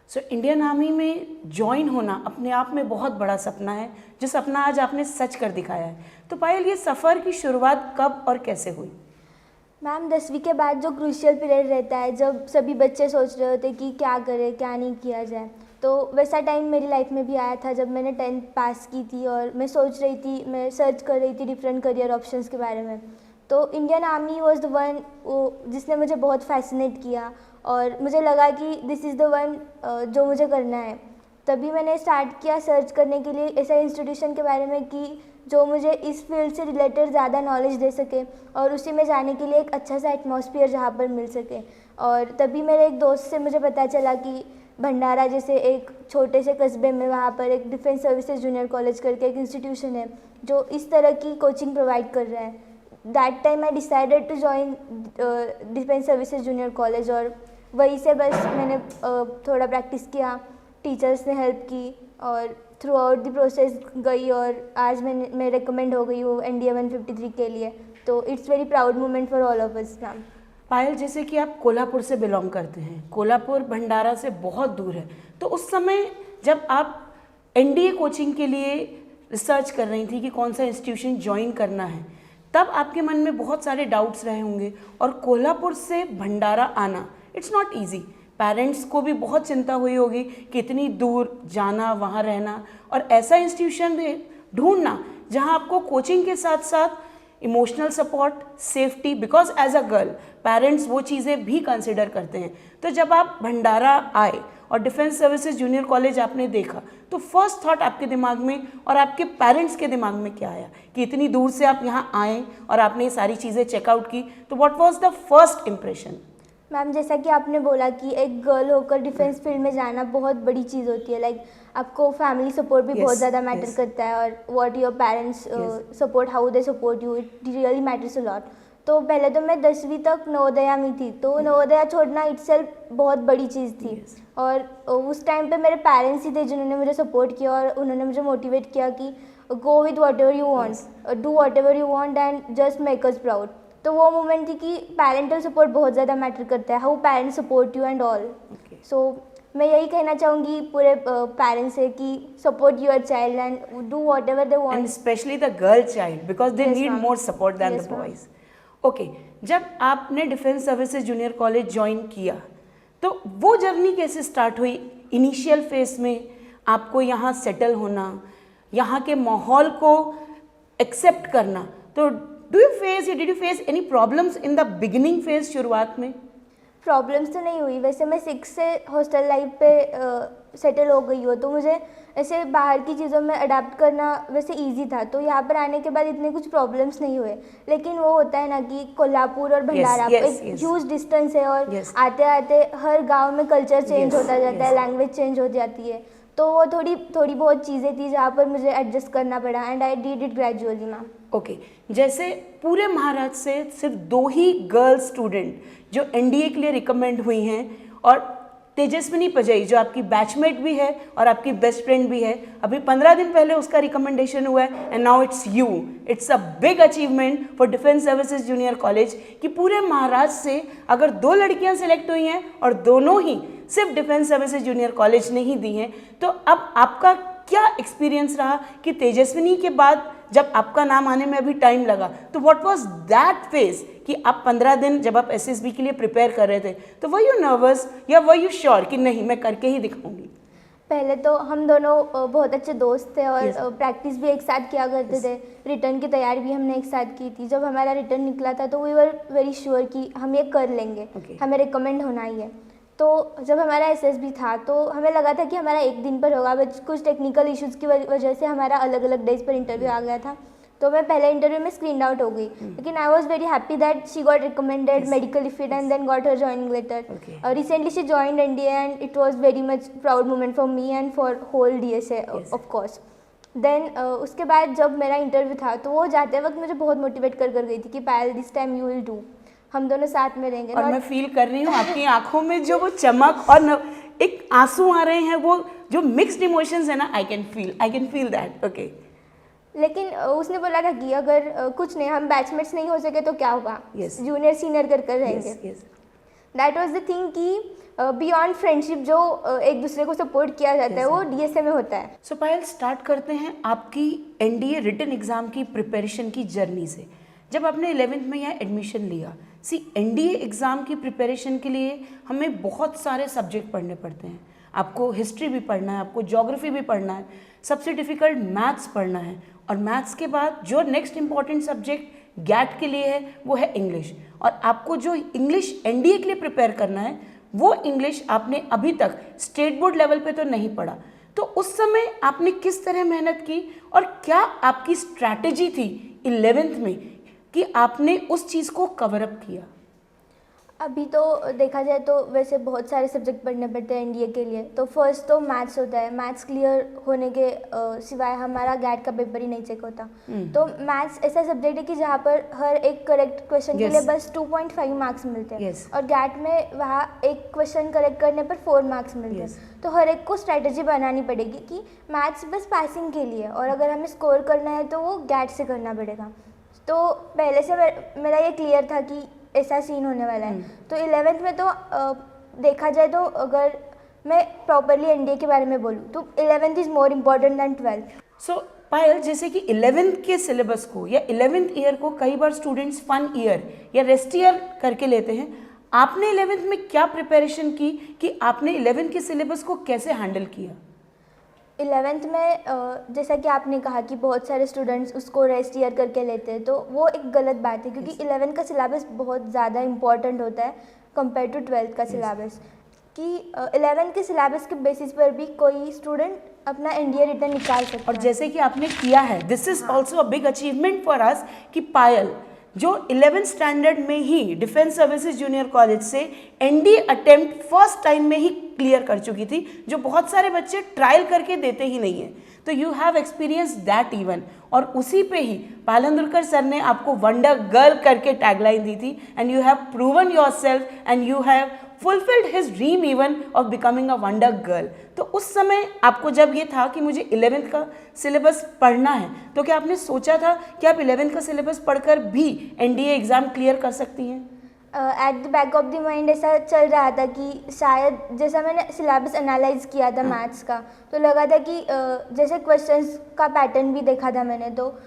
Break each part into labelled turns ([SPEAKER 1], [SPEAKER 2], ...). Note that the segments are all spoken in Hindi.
[SPEAKER 1] सो इंडियन आर्मी में ज्वाइन होना अपने आप में बहुत बड़ा सपना है, जो सपना आज आपने सच कर दिखाया है। तो पायल, ये सफ़र की शुरुआत कब और कैसे हुई?
[SPEAKER 2] मैम 10वीं के बाद जो क्रूशियल पीरियड रहता है, जब सभी बच्चे सोच रहे होते कि क्या करें क्या नहीं किया जाए, तो वैसा टाइम मेरी लाइफ में भी आया था जब मैंने 10th पास की थी और मैं सोच रही थी, मैं सर्च कर रही थी डिफरेंट करियर ऑप्शंस के बारे में। तो Indian army was the one जिसने मुझे बहुत फैसिनेट किया और मुझे लगा कि दिस इज़ द वन जो मुझे करना है। तभी मैंने स्टार्ट किया सर्च करने के लिए ऐसा इंस्टीट्यूशन के बारे में कि जो मुझे इस फील्ड से रिलेटेड ज़्यादा नॉलेज दे सके और उसी में जाने के लिए एक अच्छा सा एटमॉस्फेयर जहाँ पर मिल सके। और तभी मेरे एक दोस्त से मुझे पता चला कि भंडारा जैसे एक छोटे से कस्बे में वहाँ पर एक डिफेंस सर्विसेज जूनियर कॉलेज करके एक इंस्टीट्यूशन है जो इस तरह की कोचिंग प्रोवाइड कर रहा है। That time I decided to join defence services junior college और वहीं से बस मैंने थोड़ा प्रैक्टिस किया, टीचर्स ने हेल्प की और थ्रू आउट द प्रोसेस गई और आज मैं रिकमेंड हो गई हूँ NDA 153 के लिए। तो it's very proud moment for all of us ma'am.
[SPEAKER 1] Payal, जैसे कि आप कोल्हापुर से बिलोंग करते हैं, कोल्हापुर भंडारा से बहुत दूर है, तो उस समय जब आप NDA कोचिंग के लिए रिसर्च कर रही थी कि कौन सा इंस्टीट्यूशन ज्वाइन करना है, तब आपके मन में बहुत सारे डाउट्स रहे होंगे। और कोल्हापुर से भंडारा आना इट्स नॉट ईजी, पेरेंट्स को भी बहुत चिंता हुई होगी कि इतनी दूर जाना, वहाँ रहना और ऐसा इंस्टीट्यूशन ढूंढना जहाँ आपको कोचिंग के साथ साथ emotional support, safety, because as a girl parents वो चीज़ें भी कंसिडर करते हैं। तो जब आप भंडारा आए और डिफेंस सर्विसेज जूनियर कॉलेज आपने देखा, तो फर्स्ट थॉट आपके दिमाग में और आपके पेरेंट्स के दिमाग में क्या आया कि इतनी दूर से आप यहाँ आए और आपने ये सारी चीज़ें चेकआउट की, तो what was the first impression?
[SPEAKER 2] Ma'am जैसा कि आपने बोला कि एक गर्ल होकर डिफेंस फील्ड में जाना बहुत बड़ी चीज़ होती है, लाइक आपको फैमिली सपोर्ट भी बहुत ज़्यादा मैटर करता है और what your parents support, how they support you, it really matters a lot. तो पहले तो मैं 10वीं तक नवोदया में थी, तो नवोदया छोड़ना इटसेल्फ बहुत बड़ी चीज़ थी। और उस टाइम पे मेरे पेरेंट्स ही थे जिन्होंने मुझे सपोर्ट किया और उन्होंने मुझे मोटिवेट किया कि go with what ever you want, do what ever you want and just make us proud. तो वो मोमेंट थी कि पेरेंटल सपोर्ट बहुत ज़्यादा मैटर करता है, how parents support you and all. So मैं यही कहना चाहूँगी पूरे पेरेंट्स से कि support your child and do whatever they want,
[SPEAKER 1] and specially the girl child because they need more support than the boys. Okay, जब आपने defence services junior college join किया तो वो जर्नी कैसे स्टार्ट हुई? इनिशियल फेज में आपको यहाँ सेटल होना, यहाँ के माहौल को एक्सेप्ट करना, तो did you face any problems in the beginning phase, शुरुआत में?
[SPEAKER 2] प्रॉब्लम्स तो नहीं हुई, वैसे मैं 6 से हॉस्टल लाइफ पे सेटल हो गई हूँ, तो मुझे ऐसे बाहर की चीज़ों में अडाप्ट करना वैसे इजी था। तो यहाँ पर आने के बाद इतने कुछ प्रॉब्लम्स नहीं हुए, लेकिन वो होता है ना कि कोल्हापुर और भंडारा एक ह्यूज डिस्टेंस है और आते आते हर गांव में कल्चर चेंज होता जाता है, लैंग्वेज चेंज हो जाती है, तो वो थोड़ी बहुत चीज़ें थी जहाँ पर मुझे एडजस्ट करना पड़ा and I did it gradually ma'am.
[SPEAKER 1] Okay, जैसे पूरे महाराष्ट्र से सिर्फ 2 ही गर्ल स्टूडेंट जो NDA के लिए रिकमेंड हुई हैं और तेजस्विनी पजई जो आपकी बैचमेट भी है और आपकी बेस्ट फ्रेंड भी है, अभी 15 दिन पहले उसका रिकमेंडेशन हुआ है and now it's you. It's a big achievement for defence services junior college कि पूरे महाराष्ट्र से अगर 2 लड़कियां सिलेक्ट हुई हैं और दोनों ही सिर्फ डिफेंस सर्विसेज जूनियर कॉलेज ने ही दी हैं, तो अब आपका क्या एक्सपीरियंस रहा कि तेजस्विनी के बाद जब आपका नाम आने में अभी टाइम लगा, तो व्हाट वाज दैट फेज कि आप 15 दिन जब आप SSB के लिए प्रिपेयर कर रहे थे, तो वर यू नर्वस या वर यू श्योर कि नहीं मैं करके ही दिखाऊंगी?
[SPEAKER 2] पहले तो हम दोनों बहुत अच्छे दोस्त थे और प्रैक्टिस भी एक साथ किया करते थे, रिटर्न की तैयारी भी हमने एक साथ की थी। जब हमारा रिटर्न निकला था तो वी वर वेरी श्योर कि हम ये कर लेंगे, हमें रिकमेंड होना ही है। तो जब हमारा SSB था तो हमें लगा था कि हमारा एक दिन पर होगा, बट कुछ टेक्निकल इश्यूज़ की वजह से हमारा अलग अलग डेज पर इंटरव्यू आ गया था। तो मैं पहले इंटरव्यू में स्क्रीन आउट हो गई, लेकिन I was very happy that she got recommended medically fit and then got her joining letter. Recently she joined NDA and it was very much proud moment for me and for whole DSA of course. Then उसके बाद जब मेरा इंटरव्यू था तो वो जाते वक्त मुझे बहुत मोटिवेट कर गई थी कि Payal this time you will do, हम दोनों साथ में रहेंगे।
[SPEAKER 1] और मैं फील कर रही हूँ आपकी आंखों में जो वो चमक और एक आंसू आ रहे हैं, वो जो मिक्स्ड इमोशंस है ना, I can feel that. Okay,
[SPEAKER 2] लेकिन उसने बोला था कि अगर कुछ नहीं, हम बैचमेट्स नहीं हो सके तो क्या होगा, जूनियर सीनियर कर रहेंगे। दैट वाज द थिंग कि बियॉन्ड फ्रेंडशिप जो एक दूसरे को सपोर्ट किया जाता है वो डीएसए में होता है।
[SPEAKER 1] सो पायल, स्टार्ट करते हैं आपकी एनडीए रिटन एग्ज़ाम की प्रिपरेशन की जर्नी से। जब आपने 11th में यहाँ एडमिशन लिया, एनडीए एग्ज़ाम की प्रिपरेशन के लिए हमें बहुत सारे सब्जेक्ट पढ़ने पड़ते हैं। आपको हिस्ट्री भी पढ़ना है, आपको ज्योग्राफी भी पढ़ना है, सबसे डिफ़िकल्ट मैथ्स पढ़ना है, और मैथ्स के बाद जो नेक्स्ट इम्पॉर्टेंट सब्जेक्ट गैट के लिए है वो है इंग्लिश। और आपको जो इंग्लिश एनडीए के लिए प्रिपेयर करना है वो इंग्लिश आपने अभी तक स्टेट बोर्ड लेवल पे तो नहीं पढ़ा। तो उस समय आपने किस तरह मेहनत की और क्या आपकी स्ट्रैटेजी थी 11th में कि आपने उस चीज़ को कवर अप किया?
[SPEAKER 2] अभी तो देखा जाए तो वैसे बहुत सारे सब्जेक्ट पढ़ने पड़ते हैं एनडीए के लिए। तो फर्स्ट तो मैथ्स होता है, मैथ्स क्लियर होने के सिवाय हमारा गैट का पेपर ही नहीं चेक होता। तो मैथ्स ऐसा सब्जेक्ट है कि जहाँ पर हर एक करेक्ट क्वेश्चन के लिए बस 2.5 मार्क्स मिलते हैं, और गैट में वहाँ एक क्वेश्चन करेक्ट करने पर 4 मार्क्स मिलते हैं। तो हर एक को स्ट्रैटेजी बनानी पड़ेगी कि मैथ्स बस पासिंग के लिए, और अगर हमें स्कोर करना है तो वो गैट से करना पड़ेगा। तो पहले से मेरा ये क्लियर था कि ऐसा सीन होने वाला है। तो 11th में तो देखा जाए तो अगर मैं प्रॉपरली एनडीए के बारे में बोलूँ तो 11th is more important than 12th।
[SPEAKER 1] सो पायल, जैसे कि 11th के सिलेबस को या 11th ईयर को कई बार स्टूडेंट्स फन ईयर या रेस्ट ईयर करके लेते हैं, आपने 11th में क्या प्रिपरेशन की कि आपने 11th के सिलेबस को कैसे हैंडल किया?
[SPEAKER 2] 11th में जैसा कि आपने कहा कि बहुत सारे स्टूडेंट्स उसको रेस्ट ईयर करके लेते हैं, तो वो एक गलत बात है, क्योंकि 11th का सिलेबस बहुत ज़्यादा इम्पॉर्टेंट होता है कंपेयर टू 12th का सिलेबस। कि 11th के सिलेबस के बेसिस पर भी कोई स्टूडेंट अपना एनडीए रिटर्न निकाल सकता है।
[SPEAKER 1] और जैसे कि आपने किया है, this is also a big achievement for us कि पायल जो 11th स्टैंडर्ड में ही डिफेंस सर्विसेज जूनियर कॉलेज से एनडीए अटेम्प्ट फर्स्ट टाइम में ही क्लियर कर चुकी थी, जो बहुत सारे बच्चे ट्रायल करके देते ही नहीं हैं। तो you have experience that even, और उसी पे ही पालंदुरकर सर ने आपको वंडर गर्ल करके टैगलाइन दी थी, and you have proven yourself and you have fulfilled his dream even of becoming a wonder girl. तो उस समय आपको जब ये था कि मुझे 11th का सिलेबस पढ़ना है, तो क्या आपने सोचा था कि आप 11th का सिलेबस पढ़कर भी एनडीए एग्ज़ाम क्लियर कर सकती हैं?
[SPEAKER 2] At the back of the mind ऐसा चल रहा था कि शायद, जैसा मैंने सिलेबस एनालाइज किया था मैथ्स का, तो लगा था कि जैसे क्वेश्चंस का पैटर्न भी देखा था मैंने, तो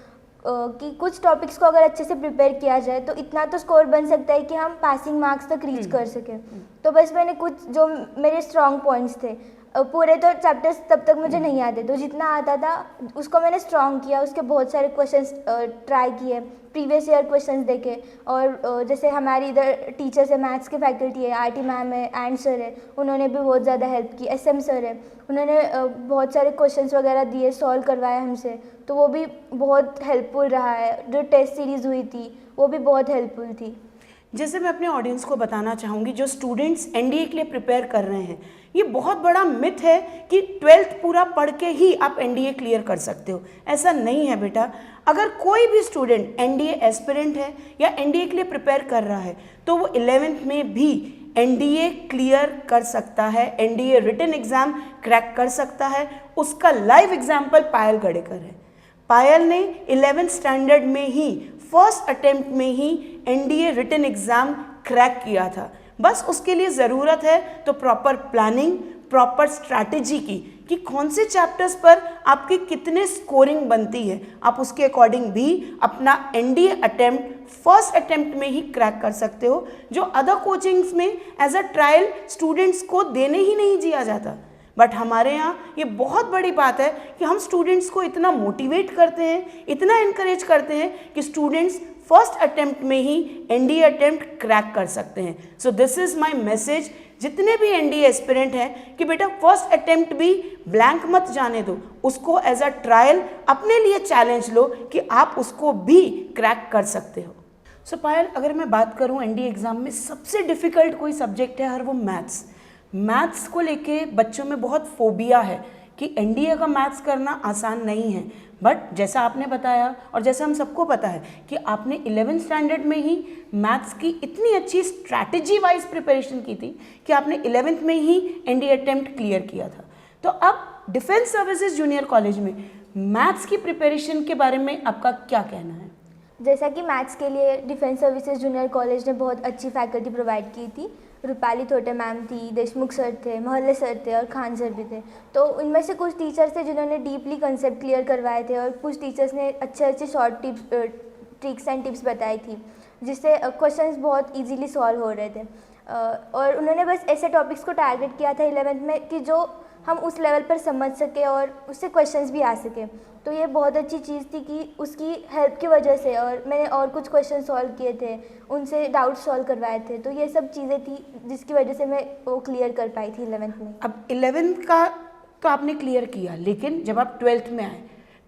[SPEAKER 2] कि कुछ टॉपिक्स को अगर अच्छे से प्रिपेयर किया जाए तो इतना तो स्कोर बन सकता है कि हम पासिंग मार्क्स तक रीच कर सकें। तो बस मैंने कुछ जो मेरे स्ट्रॉन्ग पॉइंट्स थे, पूरे तो चैप्टर्स तब तक मुझे नहीं आते, तो जितना आता था उसको मैंने स्ट्रॉन्ग किया, उसके बहुत सारे क्वेश्चंस ट्राई किए, प्रीवियस ईयर क्वेश्चंस देखे। और जैसे हमारी इधर टीचर्स है, मैथ्स के फैकल्टी है, आरटी मैम है, एंड सर है, उन्होंने भी बहुत ज़्यादा हेल्प की। एसएम सर है, उन्होंने बहुत सारे क्वेश्चंस वगैरह दिए, सॉल्व करवाया हमसे, तो वो भी बहुत हेल्पफुल रहा है। जो टेस्ट सीरीज़ हुई थी वो भी बहुत हेल्पफुल थी।
[SPEAKER 1] जैसे मैं अपने ऑडियंस को बताना चाहूँगी, जो स्टूडेंट्स एनडीए के लिए प्रिपेयर कर रहे हैं, ये बहुत बड़ा मिथ है कि 12th पूरा पढ़ के ही आप एनडीए क्लियर कर सकते हो। ऐसा नहीं है बेटा। अगर कोई भी स्टूडेंट एनडीए एस्पिरेंट है या एनडीए के लिए प्रिपेयर कर रहा है, तो वो 11th में भी एनडीए क्लियर कर सकता है, एनडीए रिटन एग्ज़ाम क्रैक कर सकता है। उसका लाइव एग्जाम्पल पायल गडेकर है। पायल ने 11th स्टैंडर्ड में ही फर्स्ट अटेम्प्ट में ही एनडीए रिटन एग्ज़ाम क्रैक किया था। बस उसके लिए ज़रूरत है तो प्रॉपर प्लानिंग, प्रॉपर स्ट्रैटेजी की कि कौन से चैप्टर्स पर आपकी कितने स्कोरिंग बनती है। आप उसके अकॉर्डिंग भी अपना एनडीए अटेम्प्ट फर्स्ट अटेम्प्ट में ही क्रैक कर सकते हो, जो अदर कोचिंग्स में एज अ ट्रायल स्टूडेंट्स को देने ही नहीं दिया जाता। बट हमारे यहाँ ये बहुत बड़ी बात है कि हम स्टूडेंट्स को इतना मोटिवेट करते हैं, इतना इनकरेज करते हैं कि स्टूडेंट्स फर्स्ट अटेम्प्ट में ही एनडीए अटेम्प्ट क्रैक कर सकते हैं। So this is my message जितने भी एनडीए एस्पिरेंट हैं कि बेटा फर्स्ट अटेम्प्ट भी ब्लैंक मत जाने दो, उसको एज अ ट्रायल अपने लिए चैलेंज लो कि आप उसको भी क्रैक कर सकते हो। सो पायल, अगर मैं बात करूँ एनडीए एग्ज़ाम में सबसे डिफ़िकल्ट कोई सब्जेक्ट है हर वो मैथ्स। मैथ्स को लेके बच्चों में बहुत फोबिया है कि एनडीए का मैथ्स करना आसान नहीं है। बट जैसा आपने बताया और जैसा हम सबको पता है कि आपने 11th स्टैंडर्ड में ही मैथ्स की इतनी अच्छी स्ट्रैटेजी वाइज प्रिपरेशन की थी कि आपने 11th में ही एनडीए अटेम्प्ट क्लियर किया था। तो अब डिफेंस सर्विसेज जूनियर कॉलेज में मैथ्स की प्रिपरेशन के बारे में आपका क्या कहना है?
[SPEAKER 2] जैसा कि मैथ्स के लिए डिफेंस सर्विसेज जूनियर कॉलेज ने बहुत अच्छी फैकल्टी प्रोवाइड की थी। रूपाली थोटे मैम थी, देशमुख सर थे, मोहल्ले सर थे और खान सर भी थे। तो उनमें से कुछ टीचर्स थे जिन्होंने डीपली कंसेप्ट क्लियर करवाए थे और कुछ टीचर्स ने अच्छे अच्छे शॉर्ट ट्रिक्स एंड टिप्स बताई थी, जिससे क्वेश्चंस बहुत इजीली सॉल्व हो रहे थे। और उन्होंने बस ऐसे टॉपिक्स को टारगेट किया था 11th में कि जो हम उस लेवल पर समझ सके और उससे क्वेश्चंस भी आ सके। तो ये बहुत अच्छी चीज़ थी कि उसकी हेल्प की वजह से, और मैंने और कुछ क्वेश्चन सॉल्व किए थे, उनसे डाउट सॉल्व करवाए थे। तो ये सब चीज़ें थी जिसकी वजह से मैं वो क्लियर कर पाई थी 11th में।
[SPEAKER 1] अब 11th का तो आपने क्लियर किया, लेकिन जब आप 12th में आए,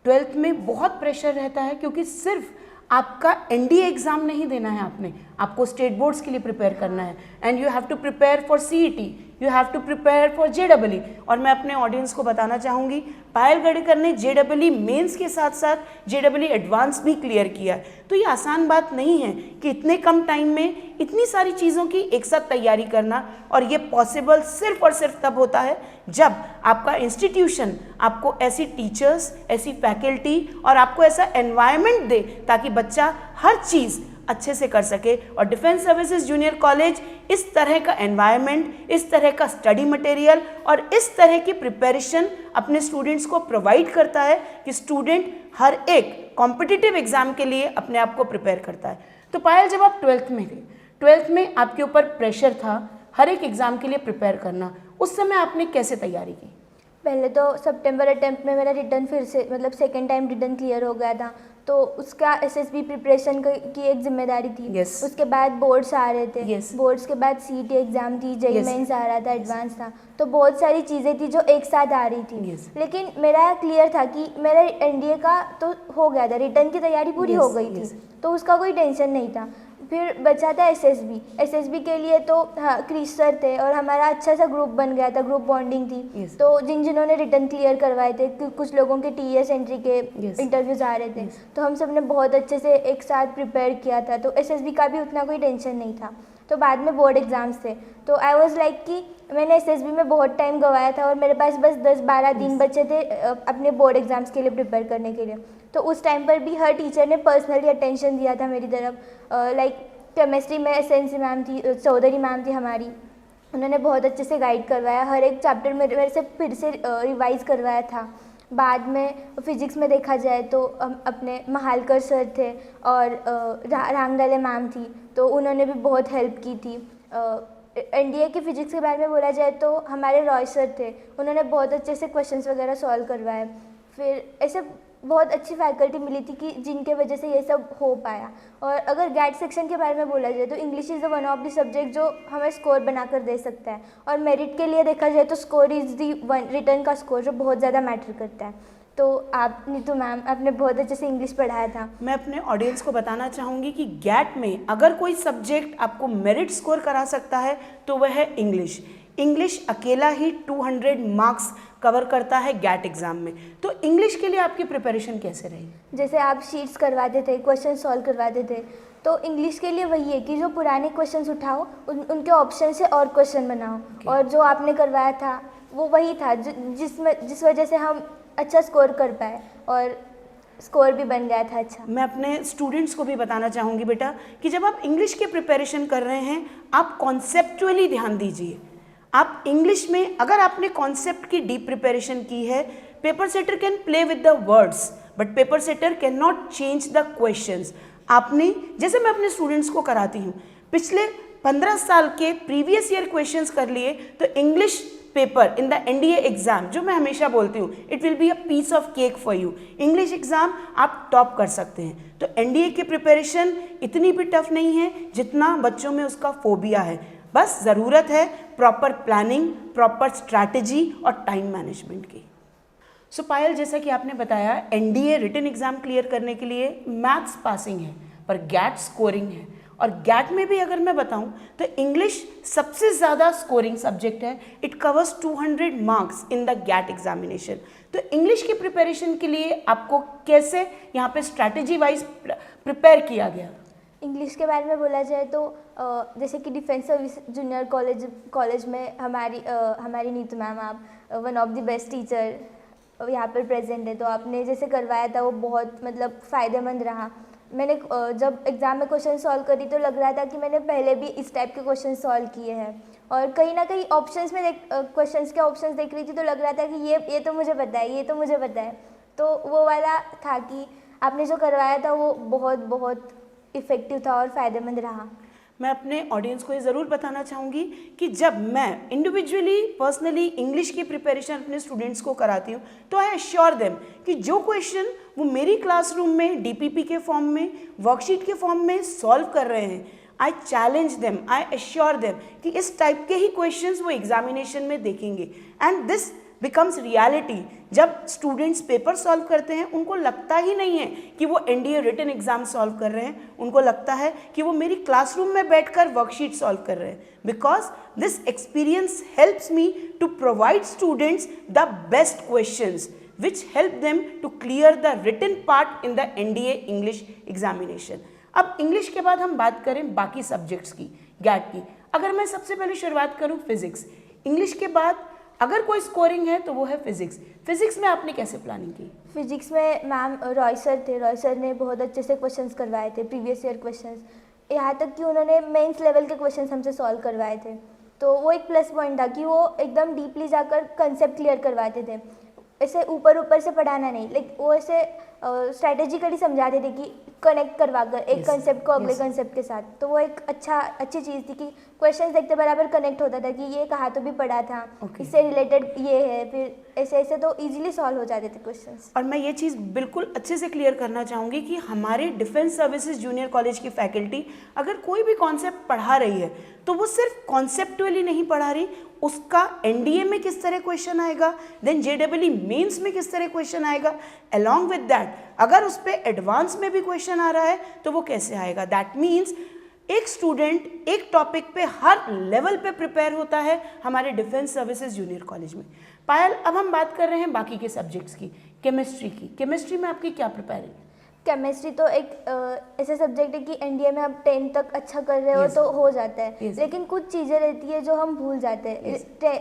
[SPEAKER 1] 12th में बहुत प्रेशर रहता है, क्योंकि सिर्फ आपका एनडीए एग्ज़ाम नहीं देना है, आपको स्टेट बोर्ड्स के लिए प्रिपेयर करना है, and you have to prepare for CET, you have to prepare for JW. और मैं अपने ऑडियंस को बताना चाहूँगी, पायल गढ़कर ने जेडब्ल्यू मेंस के साथ साथ जेडब्ल्यू एडवांस भी क्लियर किया है। तो ये आसान बात नहीं है कि इतने कम टाइम में इतनी सारी चीज़ों की एक साथ तैयारी करना, और ये पॉसिबल सिर्फ और सिर्फ तब होता है जब आपका इंस्टीट्यूशन आपको ऐसी टीचर्स, ऐसी फैकल्टी और आपको ऐसा एनवायरनमेंट दे ताकि बच्चा हर चीज़ अच्छे से कर सके। और डिफेंस सर्विसेज जूनियर कॉलेज इस तरह का एनवायरनमेंट, इस तरह का स्टडी मटेरियल और इस तरह की प्रिपरेशन अपने स्टूडेंट्स को प्रोवाइड करता है कि स्टूडेंट हर एक कॉम्पिटिटिव एग्जाम के लिए अपने आप को प्रिपेयर करता है। तो पायल, जब आप 12th में गए, 12th में आपके ऊपर प्रेशर था हर एक एग्ज़ाम के लिए प्रिपेयर करना, उस समय आपने कैसे तैयारी की?
[SPEAKER 2] पहले तो सितंबर अटेम्प्ट में मेरा रिटर्न फिर से मतलब सेकेंड टाइम रिटर्न क्लियर हो गया था, तो उसका एसएसबी प्रिपरेशन की एक जिम्मेदारी थी।
[SPEAKER 1] Yes.
[SPEAKER 2] उसके बाद बोर्ड्स आ रहे थे।
[SPEAKER 1] Yes.
[SPEAKER 2] बोर्ड्स के बाद सीईटी एग्ज़ाम थी, जेईई
[SPEAKER 1] Yes.
[SPEAKER 2] मेंस आ रहा था, एडवांस था, तो बहुत सारी चीज़ें थी जो एक साथ आ रही थी।
[SPEAKER 1] Yes.
[SPEAKER 2] लेकिन मेरा क्लियर था कि मेरा एनडीए का तो हो गया था, रिटर्न की तैयारी पूरी हो गई थी, तो उसका कोई टेंशन नहीं था। फिर बचा था एसएसबी के लिए तो हाँ, क्रिश सर थे और हमारा अच्छा सा ग्रुप बन गया था, ग्रुप बॉन्डिंग थी।
[SPEAKER 1] Yes.
[SPEAKER 2] तो जिन्होंने रिटर्न क्लियर करवाए थे, कुछ लोगों के टीएस एंट्री के
[SPEAKER 1] Yes.
[SPEAKER 2] इंटरव्यूज आ रहे थे, तो हम सब ने बहुत अच्छे से एक साथ प्रिपेयर किया था, तो एसएसबी का भी उतना कोई टेंशन नहीं था। तो बाद में बोर्ड एग्जाम्स थे, तो आई वाज लाइक कि मैंने एसएसबी में बहुत टाइम गंवाया था और मेरे पास बस 10-12 दिन बचे थे अपने बोर्ड एग्जाम्स के लिए प्रिपेयर करने के लिए। तो उस टाइम पर भी हर टीचर ने पर्सनली अटेंशन दिया था मेरी तरफ। लाइक केमिस्ट्री में एसएनसी मैम थी, चौधरी मैम थी हमारी, उन्होंने बहुत अच्छे से गाइड करवाया, हर एक चैप्टर में मेरे से फिर से रिवाइज़ करवाया था। बाद में फिजिक्स में देखा जाए तो अपने महालकर सर थे और रांगडाले मैम थी, तो उन्होंने भी बहुत हेल्प की थी। एनडीए की फ़िज़िक्स के बारे में बोला जाए तो हमारे रॉय सर थे, उन्होंने बहुत अच्छे से क्वेश्चंस वगैरह सॉल्व करवाए। फिर ऐसे बहुत अच्छी फैकल्टी मिली थी कि जिनके वजह से ये सब हो पाया। और अगर गैट सेक्शन के बारे में बोला जाए तो English is the one of the subject जो हमें स्कोर बनाकर दे सकता है, और मेरिट के लिए देखा जाए तो score is the one, return का स्कोर जो बहुत ज़्यादा मैटर करता है। तो आप नीतू मैम, आपने बहुत अच्छे से इंग्लिश पढ़ाया था।
[SPEAKER 1] मैं अपने ऑडियंस को बताना चाहूँगी कि गैट में अगर कोई सब्जेक्ट आपको मेरिट स्कोर करा सकता है तो वह है इंग्लिश। इंग्लिश अकेला ही 200 मार्क्स कवर करता है गैट एग्ज़ाम में। तो इंग्लिश के लिए आपकी प्रिपरेशन कैसे रही?
[SPEAKER 2] जैसे आप शीट्स करवाते थे, क्वेश्चन सॉल्व करवाते थे, तो इंग्लिश के लिए वही है कि जो पुराने क्वेश्चंस उठाओ, उनके ऑप्शन से और क्वेश्चन बनाओ। और जो आपने करवाया था वो वही था जिस वजह से हम अच्छा स्कोर कर पाए, और स्कोर भी बन गया था अच्छा।
[SPEAKER 1] मैं अपने स्टूडेंट्स को भी बताना चाहूँगी बेटा कि जब आप इंग्लिश की प्रिपरेशन कर रहे हैं, आप कॉन्सेप्चुअली ध्यान दीजिए। आप इंग्लिश में अगर आपने कॉन्सेप्ट की डीप प्रिपरेशन की है, paper setter can play with the words but paper setter can not change the questions. आपने, जैसे मैं अपने स्टूडेंट्स को कराती हूँ, पिछले 15 साल के प्रीवियस ईयर क्वेश्चंस कर लिए तो English paper in the NDA exam, जो मैं हमेशा बोलती हूँ, it will be a piece of cake for you. English exam आप टॉप कर सकते हैं। तो एनडीए की प्रिपरेशन इतनी भी टफ नहीं है जितना बच्चों में उसका फोबिया है। बस ज़रूरत है प्रॉपर प्लानिंग, प्रॉपर स्ट्रैटेजी और टाइम मैनेजमेंट की। सो पायल, जैसा कि आपने बताया, एनडीए रिटन एग्जाम क्लियर करने के लिए मैथ्स पासिंग है पर गैट स्कोरिंग है। और गैट में भी अगर मैं बताऊं तो इंग्लिश सबसे ज़्यादा स्कोरिंग सब्जेक्ट है। It covers 200 marks in the GAT examination. तो इंग्लिश की प्रिपरेशन के लिए आपको कैसे यहाँ पे स्ट्रैटेजी वाइज प्रिपेयर किया गया?
[SPEAKER 2] इंग्लिश के बारे में बोला जाए तो जैसे कि डिफेंस सर्विस जूनियर कॉलेज में हमारी नीतू मैम, आप one of the best teacher यहाँ पर प्रेजेंट है, तो आपने जैसे करवाया था वो बहुत मतलब फ़ायदेमंद रहा। मैंने जब एग्ज़ाम में क्वेश्चन सॉल्व करी तो लग रहा था कि मैंने पहले भी इस टाइप के क्वेश्चन सॉल्व किए हैं, और कहीं ना कहीं ऑप्शंस में क्वेश्चंस के ऑप्शंस देख रही थी तो लग रहा था कि ये तो मुझे पता है, ये तो मुझे पता है। तो वो वाला था कि आपने जो करवाया था वो बहुत बहुत इफ़ेक्टिव था और फ़ायदेमंद रहा।
[SPEAKER 1] मैं अपने ऑडियंस को ये ज़रूर बताना चाहूँगी कि जब मैं इंडिविजुअली पर्सनली इंग्लिश की प्रिपरेशन अपने स्टूडेंट्स को कराती हूँ तो आई एश्योर देम कि जो क्वेश्चन वो मेरी क्लासरूम में डीपीपी के फॉर्म में, वर्कशीट के फॉर्म में सॉल्व कर रहे हैं, I challenge them, I assure them कि इस टाइप के ही क्वेश्चंस वो एग्जामिनेशन में देखेंगे। And this becomes reality. जब स्टूडेंट्स पेपर सॉल्व करते हैं उनको लगता ही नहीं है कि वो एनडीए रिटन एग्जाम सॉल्व कर रहे हैं, उनको लगता है कि वो मेरी क्लासरूम में बैठकर वर्कशीट सॉल्व कर रहे हैं। Because this experience helps me to provide students the best questions which help them to clear the written part in the NDA English examination। अब इंग्लिश के बाद हम बात करें बाकी सब्जेक्ट्स की, गैट की। अगर मैं सबसे पहले शुरुआत करूं फिजिक्स, इंग्लिश के बाद अगर कोई स्कोरिंग है तो वो है फिजिक्स। फिजिक्स में आपने कैसे प्लानिंग की?
[SPEAKER 2] फिजिक्स में मैम रॉय सर थे, रॉय सर ने बहुत अच्छे से क्वेश्चंस करवाए थे, प्रीवियस ईयर क्वेश्चंस, यहाँ तक कि उन्होंने मेंस लेवल के क्वेश्चंस हमसे सॉल्व करवाए थे। तो वो एक प्लस पॉइंट था कि वो एकदम डीपली जाकर कंसेप्ट क्लियर करवाते थे, ऐसे ऊपर ऊपर से पढ़ाना नहीं, लाइक वो ऐसे स्ट्रैटेजिकली समझाते थे कि कनेक्ट करवा कर एक कंसेप्ट को अगले कंसेप्ट के साथ। तो वो एक अच्छी चीज़ थी कि क्वेश्चंस देखते बराबर कनेक्ट होता था कि ये कहा तो भी पढ़ा था, इससे रिलेटेड ये है, फिर ऐसे ऐसे तो इजीली सॉल्व हो जाते थे क्वेश्चंस।
[SPEAKER 1] और मैं ये चीज़ बिल्कुल अच्छे से क्लियर करना चाहूँगी कि हमारे डिफेंस सर्विसेज जूनियर कॉलेज की फैकल्टी अगर कोई भी कॉन्सेप्ट पढ़ा रही है तो वो सिर्फ कॉन्सेप्टुअली नहीं पढ़ा रही, उसका एनडीए में किस तरह क्वेश्चन आएगा, देन जेडब्ल्यूई मेंस में किस तरह क्वेश्चन आएगा, अलॉन्ग विद दैट अगर उस पर एडवांस में भी क्वेश्चन आ रहा है तो वो कैसे आएगा। दैट मीन्स एक स्टूडेंट एक टॉपिक पे हर लेवल पे प्रिपेयर होता है हमारे डिफेंस सर्विसेज जूनियर कॉलेज में। पायल, अब हम बात कर रहे हैं बाकी के सब्जेक्ट्स की, केमिस्ट्री की। केमिस्ट्री में आपकी क्या प्रिपेयरिंग?
[SPEAKER 2] केमिस्ट्री तो एक ऐसा सब्जेक्ट है कि एनडीए में आप 10 तक अच्छा कर रहे हो तो हो जाता है, लेकिन कुछ चीज़ें रहती है जो हम भूल जाते हैं।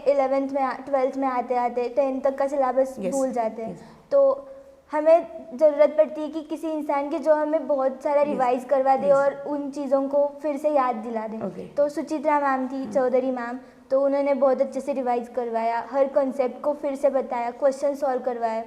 [SPEAKER 2] 11th में 12th में आते आते 10 तक का सिलेबस भूल जाते हैं। तो हमें ज़रूरत पड़ती है कि किसी इंसान की जो हमें बहुत सारा रिवाइज करवा दे और उन चीज़ों को फिर से याद दिला दे। तो सुचित्रा मैम थी, चौधरी मैम, तो उन्होंने बहुत अच्छे से रिवाइज करवाया, हर कॉन्सेप्ट को फिर से बताया, क्वेश्चन सॉल्व करवाया,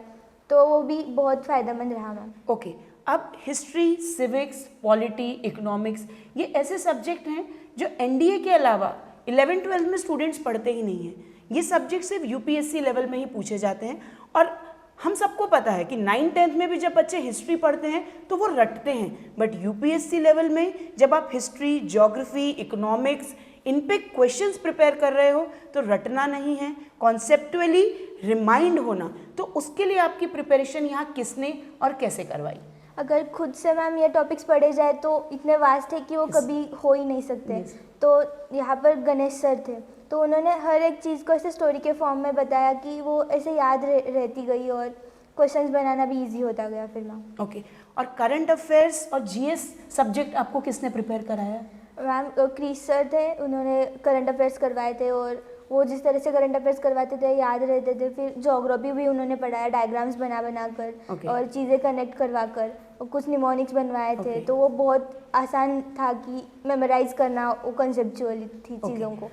[SPEAKER 2] तो वो भी बहुत फ़ायदेमंद रहा मैम।
[SPEAKER 1] ओके, अब हिस्ट्री, सिविक्स, पॉलिटी, इकोनॉमिक्स, ये ऐसे सब्जेक्ट हैं जो एनडीए के अलावा 11th-12th में स्टूडेंट्स पढ़ते ही नहीं हैं। ये सब्जेक्ट सिर्फ यूपीएससी लेवल में ही पूछे जाते हैं। और हम सबको पता है कि 9th-10th में भी जब बच्चे हिस्ट्री पढ़ते हैं तो वो रटते हैं, बट यूपीएससी लेवल में जब आप हिस्ट्री, ज्योग्राफी, इकोनॉमिक्स, इन पे क्वेश्चंस प्रिपेयर कर रहे हो तो रटना नहीं है, कॉन्सेप्चुअली रिमाइंड होना। तो उसके लिए आपकी प्रिपरेशन यहाँ किसने और कैसे करवाई?
[SPEAKER 2] अगर खुद से मैम ये टॉपिक्स पढ़े जाए तो इतने वास्ट है कि वो कभी हो ही नहीं सकते। तो यहाँ पर गणेश सर थे, तो उन्होंने हर एक चीज़ को ऐसे स्टोरी के फॉर्म में बताया कि वो ऐसे याद रहती गई और क्वेश्चंस बनाना भी इजी होता गया फिर मैम।
[SPEAKER 1] ओके, और करंट अफेयर्स और जीएस सब्जेक्ट आपको किसने प्रिपेयर कराया?
[SPEAKER 2] मैम क्रिस सर थे, उन्होंने करंट अफेयर्स करवाए थे और वो जिस तरह से करंट अफेयर्स करवाते थे याद रहते थे। फिर ज्योग्राफी भी उन्होंने पढ़ाया, डायग्राम्स बना कर और चीज़ें कनेक्ट करवा कर, और कुछ निमोनिक्स बनवाए थे। तो वो बहुत आसान था कि मेमोराइज करना, वो कंसेप्चुअली थी चीज़ों को।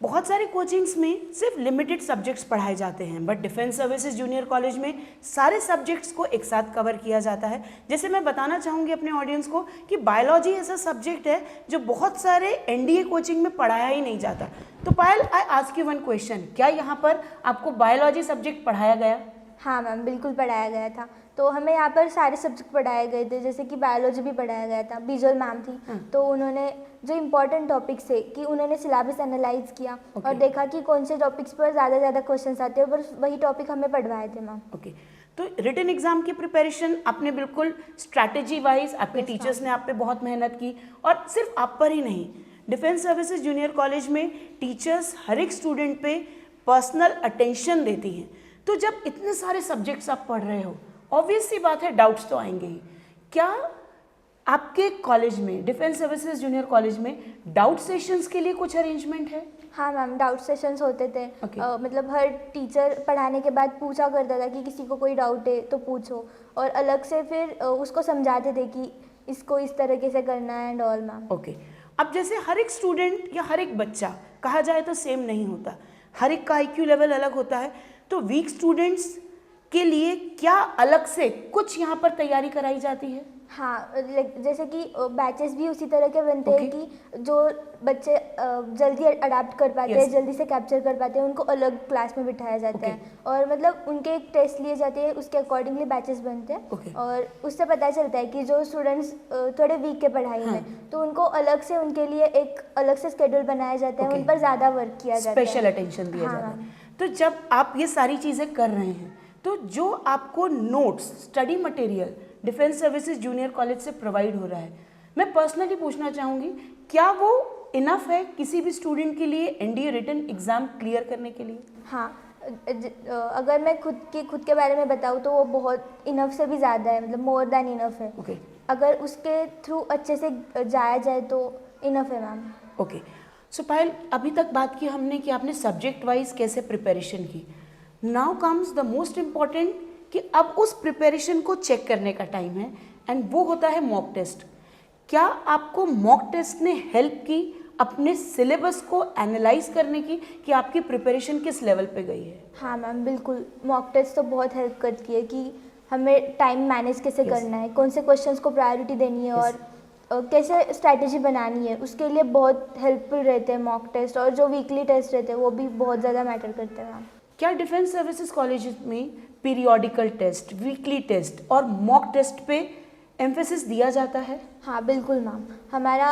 [SPEAKER 1] बहुत सारे कोचिंग्स में सिर्फ लिमिटेड सब्जेक्ट्स पढ़ाए जाते हैं, but defence services junior college में सारे सब्जेक्ट्स को एक साथ कवर किया जाता है। जैसे मैं बताना चाहूँगी अपने ऑडियंस को कि बायोलॉजी ऐसा सब्जेक्ट है जो बहुत सारे एनडीए कोचिंग में पढ़ाया ही नहीं जाता। तो Payal, I ask you one question, क्या यहाँ पर आपको बायोलॉजी सब्जेक्ट पढ़ाया गया?
[SPEAKER 2] हाँ मैम, बिल्कुल पढ़ाया गया था। तो हमें यहाँ पर सारे सब्जेक्ट पढ़ाए गए थे, जैसे कि बायोलॉजी भी पढ़ाया गया था। बिजल मैम थी, तो उन्होंने जो इम्पोर्टेंट टॉपिक्स है कि उन्होंने सिलेबस एनालाइज किया और देखा कि कौन से टॉपिक्स पर ज़्यादा क्वेश्चंस आते हैं, बस वही टॉपिक हमें पढ़वाए थे मैम।
[SPEAKER 1] ओके, तो रिटन एग्जाम की प्रिपरेशन आपने बिल्कुल स्ट्रैटेजी वाइज, आपके टीचर्स ने आप पे बहुत मेहनत की, और सिर्फ आप पर ही नहीं, डिफेंस सर्विसेज जूनियर कॉलेज में टीचर्स हर एक स्टूडेंट पे पर्सनल अटेंशन देती हैं। तो जब इतने सारे सब्जेक्ट्स आप पढ़ रहे हो, ऑब्वियस सी बात है डाउट्स तो आएंगे ही। क्या आपके कॉलेज में, डिफेंस सर्विसेज जूनियर कॉलेज में, डाउट सेशंस के लिए कुछ अरेंजमेंट है?
[SPEAKER 2] हाँ मैम, डाउट सेशंस होते थे। मतलब हर टीचर पढ़ाने के बाद पूछा करता था कि किसी को कोई डाउट है तो पूछो, और अलग से फिर उसको समझाते थे कि इसको इस तरीके से करना है एंड ऑल मैम।
[SPEAKER 1] ओके, अब जैसे हर एक स्टूडेंट या हर एक बच्चा कहा जाए तो सेम नहीं होता, हर एक का आईक्यू लेवल अलग होता है, तो वीक स्टूडेंट्स के लिए क्या अलग से कुछ यहाँ पर तैयारी कराई जाती है?
[SPEAKER 2] हाँ, जैसे कि बैचेस भी उसी तरह के बनते हैं कि जो बच्चे जल्दी अडाप्ट कर पाते हैं, जल्दी से कैप्चर कर पाते हैं, उनको अलग क्लास में बिठाया जाता है और मतलब उनके एक टेस्ट लिए जाते हैं, उसके अकॉर्डिंगली बैचेस बनते हैं और उससे पता चलता है कि जो स्टूडेंट्स थोड़े वीक के पढ़ाई में, तो उनको अलग से उनके लिए एक अलग से शेड्यूल बनाया जाता है, उन पर ज़्यादा वर्क किया जाता है,
[SPEAKER 1] स्पेशल अटेंशन दिया जाता है। तो जब आप ये सारी चीज़ें कर रहे हैं तो जो आपको notes, study material defence services junior college से प्रोवाइड हो रहा है, मैं पर्सनली पूछना चाहूँगी, क्या वो इनफ है किसी भी स्टूडेंट के लिए एनडीए रिटन एग्ज़ाम क्लियर करने के लिए?
[SPEAKER 2] हाँ, अगर मैं खुद के बारे में बताऊँ तो वो बहुत इनफ से भी ज़्यादा है, मतलब मोर देन इनफ है। अगर उसके थ्रू अच्छे से जाया जाए तो इनफ है मैम।
[SPEAKER 1] ओके, सो पायल, अभी तक बात की हमने कि आपने सब्जेक्ट वाइज कैसे प्रिपरेशन की। Now comes the most important कि अब उस प्रिपरेशन को चेक करने का टाइम है एंड वो होता है मॉक टेस्ट। क्या आपको मॉक टेस्ट ने हेल्प की अपने सिलेबस को एनालाइज करने की कि आपकी प्रिपरेशन किस लेवल पे गई है?
[SPEAKER 2] हाँ मैम, बिल्कुल। मॉक टेस्ट तो बहुत हेल्प करती है कि हमें टाइम मैनेज कैसे करना है, कौन से क्वेश्चंस को प्रायोरिटी देनी है और कैसे स्ट्रैटेजी बनानी है, उसके लिए बहुत हेल्पफुल रहते हैं मॉक टेस्ट। और जो वीकली टेस्ट रहते हैं वो भी बहुत ज़्यादा मैटर करते हैं मैम।
[SPEAKER 1] क्या डिफेंस सर्विसेज कॉलेज में पीरियोडिकल टेस्ट, वीकली टेस्ट और मॉक टेस्ट पे एम्फेसिस दिया जाता है?
[SPEAKER 2] हाँ बिल्कुल मैम, हमारा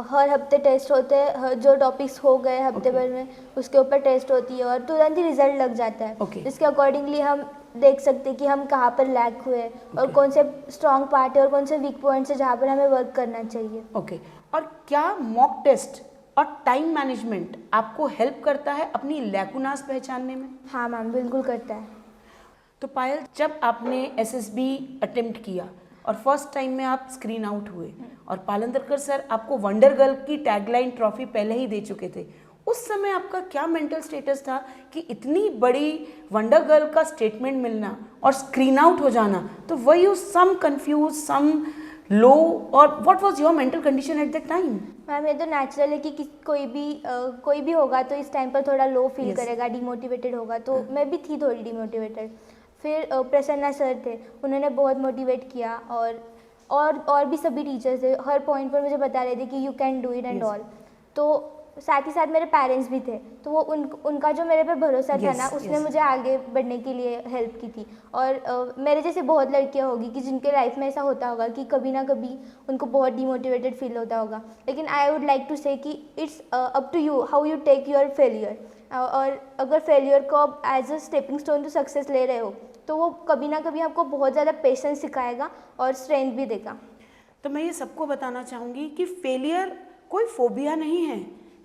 [SPEAKER 2] हर हफ्ते टेस्ट होते हैं, जो टॉपिक्स हो गए हफ्ते भर में उसके ऊपर टेस्ट होती है और तुरंत ही रिजल्ट लग जाता है। इसके अकॉर्डिंगली हम देख सकते हैं कि हम कहाँ पर लैग हुए और कौन से स्ट्रॉन्ग पार्ट है और कौन से वीक पॉइंट्स है जहाँ पर हमें वर्क करना चाहिए।
[SPEAKER 1] ओके, और क्या मॉक टेस्ट और टाइम मैनेजमेंट आपको हेल्प करता है अपनी लैकुनास पहचानने में?
[SPEAKER 2] हाँ मैम, बिल्कुल करता है।
[SPEAKER 1] तो पायल, जब आपने एसएसबी अटेम्प्ट किया और फर्स्ट टाइम में आप स्क्रीन आउट हुए और पालंदरकर सर आपको वंडर गर्ल की टैगलाइन ट्रॉफी पहले ही दे चुके थे, उस समय आपका क्या मेंटल स्टेटस था कि इतनी बड़ी वंडर गर्ल का स्टेटमेंट मिलना और स्क्रीन आउट हो जाना? तो वर यू सम कंफ्यूज, सम लो, और what was your mental condition at that time?
[SPEAKER 2] Ma'am, ये तो नेचुरल है कि कोई भी होगा तो इस टाइम पर थोड़ा लो फील करेगा, डिमोटिवेटेड होगा। तो मैं भी थी थोड़ी डिमोटिवेटेड। फिर प्रसन्ना सर थे, उन्होंने बहुत मोटिवेट किया और भी सभी टीचर्स थे, हर पॉइंट पर मुझे बता रहे थे कि you can do it and all. तो साथ ही साथ मेरे पेरेंट्स भी थे, तो वो उनका जो मेरे पे भरोसा था ना, उसने मुझे आगे बढ़ने के लिए हेल्प की थी। और मेरे जैसे बहुत लड़कियां होगी कि जिनके लाइफ में ऐसा होता होगा कि कभी ना कभी उनको बहुत डिमोटिवेटेड फील होता होगा, लेकिन I would like to say कि it's up to you how you take your failure. और अगर फेलियर को आप as a stepping stone to success ले रहे हो तो वो कभी ना कभी आपको बहुत ज़्यादा पेशेंस सिखाएगा और स्ट्रेंथ भी देगा।
[SPEAKER 1] तो मैं ये सबको बताना चाहूँगी कि फेलियर कोई फोबिया नहीं है,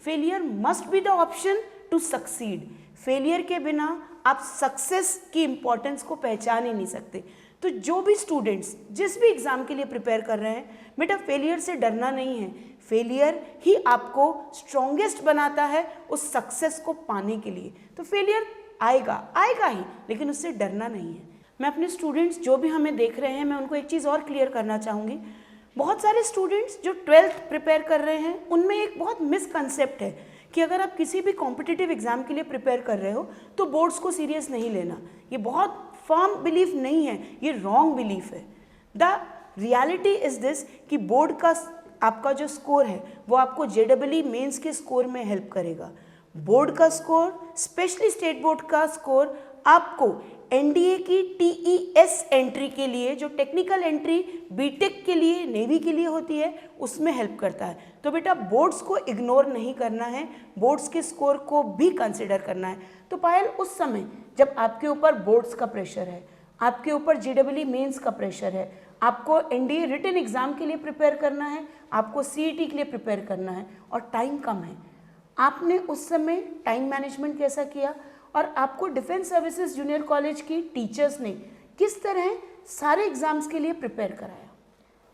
[SPEAKER 1] failure must be the option to succeed. Failure के बिना आप सक्सेस की इम्पोर्टेंस को पहचान ही नहीं सकते। तो जो भी स्टूडेंट्स जिस भी एग्ज़ाम के लिए प्रिपेयर कर रहे हैं, बेटा फेलियर से डरना नहीं है, फेलियर ही आपको स्ट्रॉन्गेस्ट बनाता है उस सक्सेस को पाने के लिए। तो फेलियर आएगा ही, लेकिन उससे डरना नहीं है। मैं अपने स्टूडेंट्स जो भी हमें देख रहे हैं, मैं उनको एक चीज़ और क्लियर करना चाहूँगी। बहुत सारे स्टूडेंट्स जो 12th प्रिपेयर कर रहे हैं, उनमें एक बहुत मिसकंसेप्ट है कि अगर आप किसी भी कॉम्पिटिटिव एग्जाम के लिए प्रिपेयर कर रहे हो तो बोर्ड्स को सीरियस नहीं लेना। ये बहुत फर्म बिलीफ नहीं है, ये रॉन्ग बिलीफ है। द रियलिटी इज़ दिस कि बोर्ड का आपका जो स्कोर है वो आपको जेईई मेंस के स्कोर में हेल्प करेगा। बोर्ड का स्कोर, स्पेशली स्टेट बोर्ड का स्कोर, आपको एनडीए की टीईएस एंट्री के लिए, जो टेक्निकल एंट्री बीटेक के लिए, नेवी के लिए होती है, उसमें हेल्प करता है। तो बेटा बोर्ड्स को इग्नोर नहीं करना है, बोर्ड्स के स्कोर को भी कंसिडर करना है। तो पायल, उस समय जब आपके ऊपर बोर्ड्स का प्रेशर है, आपके ऊपर जेईई मेंस का प्रेशर है, आपको एनडीए रिटन एग्जाम के लिए प्रिपेयर करना है, आपको सीईटी के लिए प्रिपेयर करना है और टाइम कम है, आपने उस समय टाइम मैनेजमेंट कैसा किया और आपको डिफेंस सर्विसेज जूनियर कॉलेज की टीचर्स ने किस तरह सारे एग्जाम्स के लिए प्रिपेयर कराया?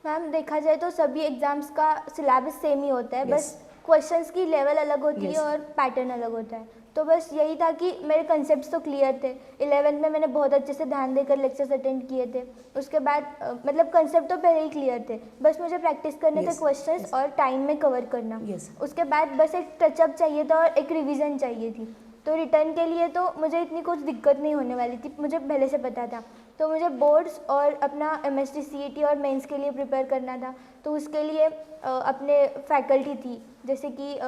[SPEAKER 2] मैम, देखा जाए तो सभी एग्जाम्स का सिलेबस सेम ही होता है, बस क्वेश्चंस की लेवल अलग होती है और पैटर्न अलग होता है। तो बस यही था कि मेरे कंसेप्ट्स तो क्लियर थे। 11th में मैंने बहुत अच्छे से ध्यान देकर लेक्चर्स अटेंड किए थे। उसके बाद मतलब कंसेप्ट तो पहले ही क्लियर थे, बस मुझे प्रैक्टिस करने थे क्वेश्चंस और टाइम में कवर करना। उसके बाद बस एक टचअप चाहिए था और एक रिवीजन चाहिए थी। तो रिटर्न के लिए तो मुझे इतनी कुछ दिक्कत नहीं होने वाली थी, मुझे पहले से पता था। तो मुझे बोर्ड्स और अपना MST CET और मेंस के लिए प्रिपेयर करना था। तो उसके लिए अपने फैकल्टी थी, जैसे कि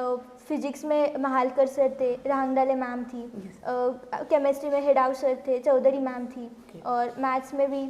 [SPEAKER 2] फिजिक्स में महालकर सर थे, रहांगडाले मैम थी, केमिस्ट्री में हेडाव सर थे, चौधरी मैम थी, और मैथ्स में भी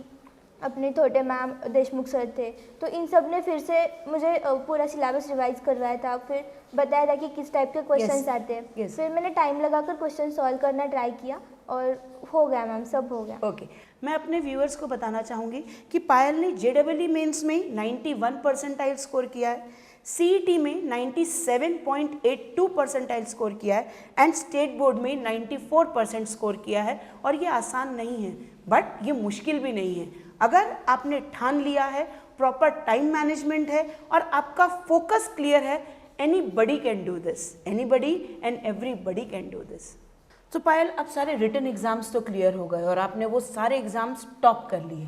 [SPEAKER 2] अपने छोटे मैम देशमुख सर थे। तो इन सब ने फिर से मुझे पूरा सिलेबस रिवाइज करवाया था, फिर बताया था कि किस टाइप के क्वेश्चंस आते हैं। फिर मैंने टाइम लगाकर क्वेश्चन सॉल्व करना ट्राई किया और हो गया मैम, सब हो गया।
[SPEAKER 1] ओके, मैं अपने व्यूअर्स को बताना चाहूँगी कि पायल ने JEE मेंस में 91 परसेंटाइल स्कोर किया है, CET में 97.82 परसेंटाइल स्कोर किया है एंड स्टेट बोर्ड में 94% स्कोर किया है। और ये आसान नहीं है, बट ये मुश्किल भी नहीं है। अगर आपने ठान लिया है, प्रॉपर टाइम मैनेजमेंट है और आपका फोकस क्लियर है, anybody can do this, anybody and everybody can do this. तो पायल, अब सारे रिटन एग्जाम्स तो क्लियर हो गए और आपने वो सारे एग्जाम्स टॉप कर लिए।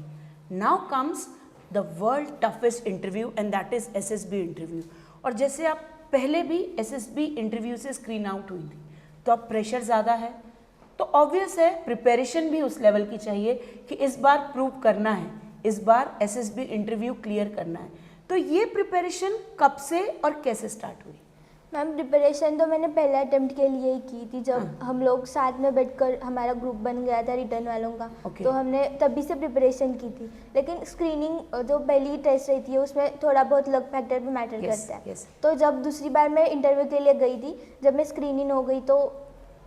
[SPEAKER 1] Now comes the world toughest interview and that is SSB interview. और जैसे आप पहले भी SSB इंटरव्यू से स्क्रीन आउट हुई थी, तो अब प्रेशर ज़्यादा है, तो ऑब्वियस है प्रिपरेशन भी उस लेवल की चाहिए कि इस बार प्रूव करना है, इस बार SSB इंटरव्यू क्लियर करना है। तो ये प्रिपरेशन कब से और कैसे स्टार्ट हुई?
[SPEAKER 2] मैम, प्रिपरेशन तो मैंने पहले अटेम्प्ट के लिए ही की थी, जब हम लोग साथ में बैठकर हमारा ग्रुप बन गया था रिटर्न वालों का। तो हमने तभी से प्रिपरेशन की थी। लेकिन स्क्रीनिंग जो पहली टेस्ट रहती है उसमें थोड़ा बहुत लक फैक्टर भी मैटर करता है। तो जब दूसरी बार मैं इंटरव्यू के लिए गई थी, जब मैं स्क्रीनिंग हो गई तो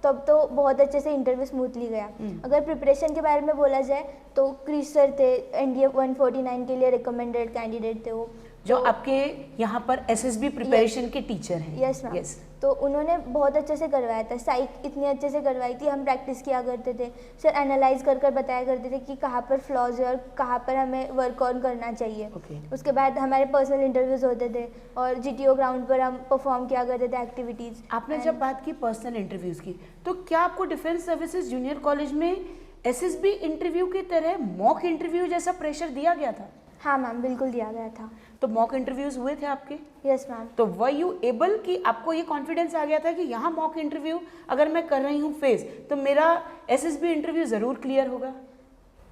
[SPEAKER 2] तब तो बहुत अच्छे से इंटरव्यू स्मूथली गया। अगर प्रिपरेशन के बारे में बोला जाए तो क्रिश सर थे, NDA 149 के लिए रिकमेंडेड कैंडिडेट थे वो,
[SPEAKER 1] जो आपके यहाँ पर SSB प्रिपरेशन के टीचर हैं।
[SPEAKER 2] Yes ma'am. तो उन्होंने बहुत अच्छे से करवाया था, साइक इतनी अच्छे से करवाई थी, हम प्रैक्टिस किया करते थे, सर एनालाइज कर कर बताया करते थे कि कहाँ पर फ्लॉज है और कहाँ पर हमें वर्क ऑन करना चाहिए। उसके बाद हमारे पर्सनल इंटरव्यूज होते थे और GTO ग्राउंड पर हम परफॉर्म किया करते थे एक्टिविटीज़।
[SPEAKER 1] आपने जब बात की पर्सनल इंटरव्यूज़ की, तो क्या आपको डिफेंस सर्विसेज जूनियर कॉलेज में SSB इंटरव्यू की तरह मॉक इंटरव्यू जैसा प्रेशर दिया गया था?
[SPEAKER 2] हाँ मैम, बिल्कुल दिया गया था।
[SPEAKER 1] तो मॉक इंटरव्यूज हुए थे आपके?
[SPEAKER 2] Yes ma'am.
[SPEAKER 1] तो वर यू एबल कि आपको ये कॉन्फिडेंस आ गया था कि यहाँ मॉक इंटरव्यू अगर मैं कर रही हूँ फेस, तो मेरा SSB इंटरव्यू ज़रूर क्लियर होगा?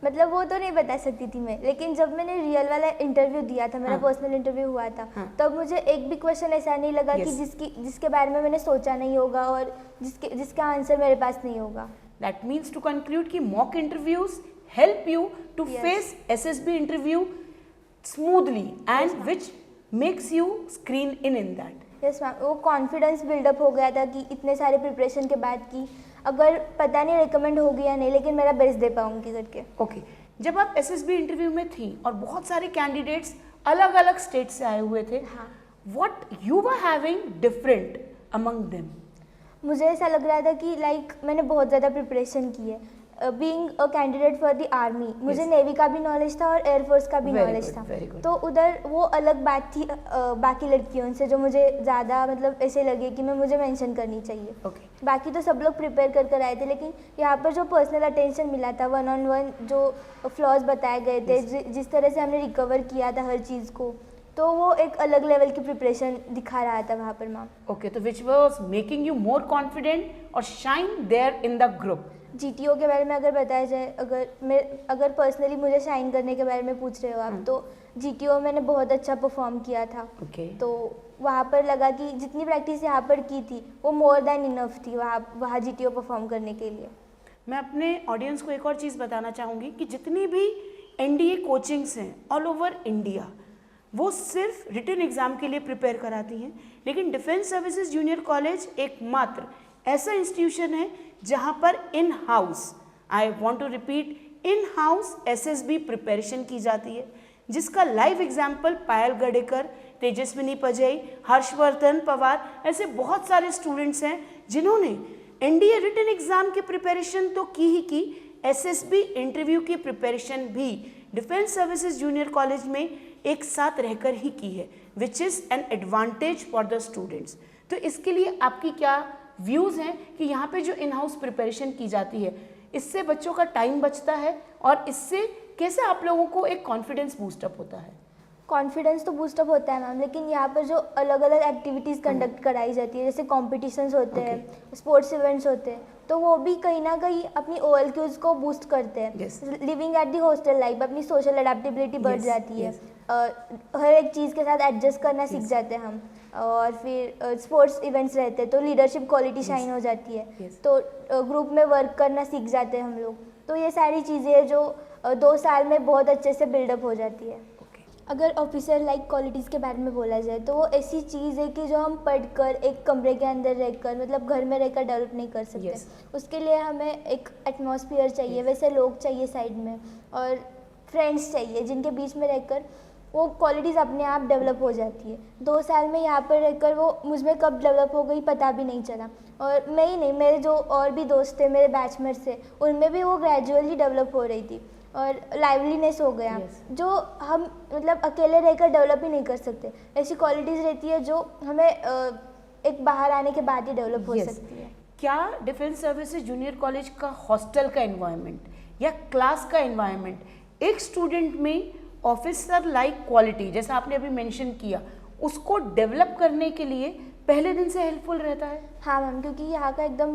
[SPEAKER 2] मतलब वो तो नहीं बता सकती थी मैं, लेकिन जब मैंने रियल वाला इंटरव्यू दिया था, मेरा पर्सनल इंटरव्यू हुआ था, तब मुझे एक भी क्वेश्चन ऐसा नहीं लगा कि जिसके बारे में मैंने सोचा नहीं होगा और जिसका आंसर मेरे पास नहीं होगा।
[SPEAKER 1] दैट मीन्स टू कंक्लूड कि mock interviews help you to face SSB interview smoothly and which makes you screen in that.
[SPEAKER 2] Yes ma'am, वो कॉन्फिडेंस बिल्डअप हो गया था कि इतने सारे प्रिपरेशन के बाद की अगर पता नहीं रिकमेंड होगी या नहीं, लेकिन मेरा बेस्ट दे पाऊंगी करके।
[SPEAKER 1] ओके, जब आप SSB इंटरव्यू में थी और बहुत सारे कैंडिडेट्स अलग अलग स्टेट से आए हुए थे, what you were having different among them?
[SPEAKER 2] मुझे ऐसा लग रहा था कि मैंने बहुत ज़्यादा प्रिपरेशन की है। Being a candidate for the army, मुझे नेवी का भी नॉलेज था और एयरफोर्स का भी नॉलेज था। तो उधर वो अलग बात थी बाकी लड़कियों से, जो मुझे ज़्यादा मतलब ऐसे लगे कि मुझे मेंशन करनी चाहिए। बाकी तो सब लोग प्रिपेयर कर आए थे, लेकिन यहाँ पर जो पर्सनल अटेंशन मिला था, 1-on-1 जो फ्लॉज बताए गए थे, जिस तरह से हमने रिकवर किया था हर चीज़ को, तो वो एक अलग लेवल की प्रिपरेशन दिखा रहा था वहाँ पर मैम।
[SPEAKER 1] ओके, तो which was making you more confident और shine there in the group?
[SPEAKER 2] GTO के बारे में अगर बताया जाए, अगर पर्सनली मुझे शाइन करने के बारे में पूछ रहे हो आप, तो GTO मैंने बहुत अच्छा परफॉर्म किया था। तो वहाँ पर लगा कि जितनी प्रैक्टिस यहाँ पर की थी वो मोर देन इनफ थी वहाँ GTO परफॉर्म करने के लिए।
[SPEAKER 1] मैं अपने ऑडियंस को एक और चीज़ बताना चाहूँगी कि जितनी भी NDA कोचिंग्स हैं ऑल ओवर इंडिया, वो सिर्फ रिटन एग्ज़ाम के लिए प्रिपेयर कराती हैं, लेकिन डिफेंस सर्विसेज जूनियर कॉलेज एकमात्र ऐसा इंस्टीट्यूशन है जहाँ पर in house, I want to repeat, in house SSB preparation की जाती है, जिसका लाइव एग्जाम्पल पायल गडेकर, तेजस्विनी पजई, हर्षवर्धन पवार, ऐसे बहुत सारे स्टूडेंट्स हैं जिन्होंने NDA रिटन एग्जाम की प्रिपरेशन तो की ही की, SSB इंटरव्यू की प्रिपरेशन भी डिफेंस सर्विसेज जूनियर कॉलेज में एक साथ रहकर ही की है, which is an advantage for the students. तो इसके लिए आपकी क्या व्यूज़ हैं कि यहाँ पे जो इन हाउस प्रिपरेशन की जाती है इससे बच्चों का टाइम बचता है और इससे कैसे आप लोगों को एक कॉन्फिडेंस बूस्टअप होता है?
[SPEAKER 2] कॉन्फिडेंस तो बूस्टअप होता है मैम, लेकिन यहाँ पर जो अलग अलग एक्टिविटीज़ कंडक्ट कराई जाती है, जैसे कॉम्पिटिशन्स होते हैं, स्पोर्ट्स इवेंट्स होते हैं, तो वो भी कहीं ना कहीं अपनी OLQs को बूस्ट करते हैं। Living at the hostel life, अपनी सोशल अडेप्टेबिलिटी बढ़ जाती है। हर एक चीज़ के साथ एडजस्ट करना सीख जाते हैं हम। और फिर स्पोर्ट्स इवेंट्स रहते हैं तो लीडरशिप क्वालिटी शाइन हो जाती है। तो ग्रुप में वर्क करना सीख जाते हैं हम लोग। तो ये सारी चीज़ें जो 2 साल में बहुत अच्छे से बिल्डअप हो जाती है। अगर ऑफिसर लाइक क्वालिटीज़ के बारे में बोला जाए तो वो ऐसी चीज़ है कि जो हम पढ़कर एक कमरे के अंदर रहकर, मतलब घर में रहकर डेवलप नहीं कर सकते। उसके लिए हमें एक एटमॉस्फेयर चाहिए, वैसे लोग चाहिए साइड में, और फ्रेंड्स चाहिए जिनके बीच में रहकर वो क्वालिटीज़ अपने आप डेवलप हो जाती है। 2 साल में यहाँ पर रहकर वो मुझ में कब डेवलप हो गई पता भी नहीं चला। और मैं ही नहीं, मेरे जो और भी दोस्त थे, मेरे बैचमेट्स थे, उनमें भी वो ग्रेजुअली डेवलप हो रही थी और लाइवलीनेस हो गया। जो हम मतलब अकेले रहकर डेवलप ही नहीं कर सकते। ऐसी क्वालिटीज़ रहती है जो हमें एक बाहर आने के बाद ही डेवलप हो सकती है।
[SPEAKER 1] क्या डिफेंस सर्विसेज जूनियर कॉलेज का हॉस्टल का एनवायरनमेंट या क्लास का एनवायरनमेंट एक स्टूडेंट में ऑफिसर लाइक क्वालिटी, जैसा आपने अभी मेंशन किया, उसको डेवलप करने के लिए पहले दिन से हेल्पफुल रहता है?
[SPEAKER 2] हाँ मैम, क्योंकि यहाँ का एकदम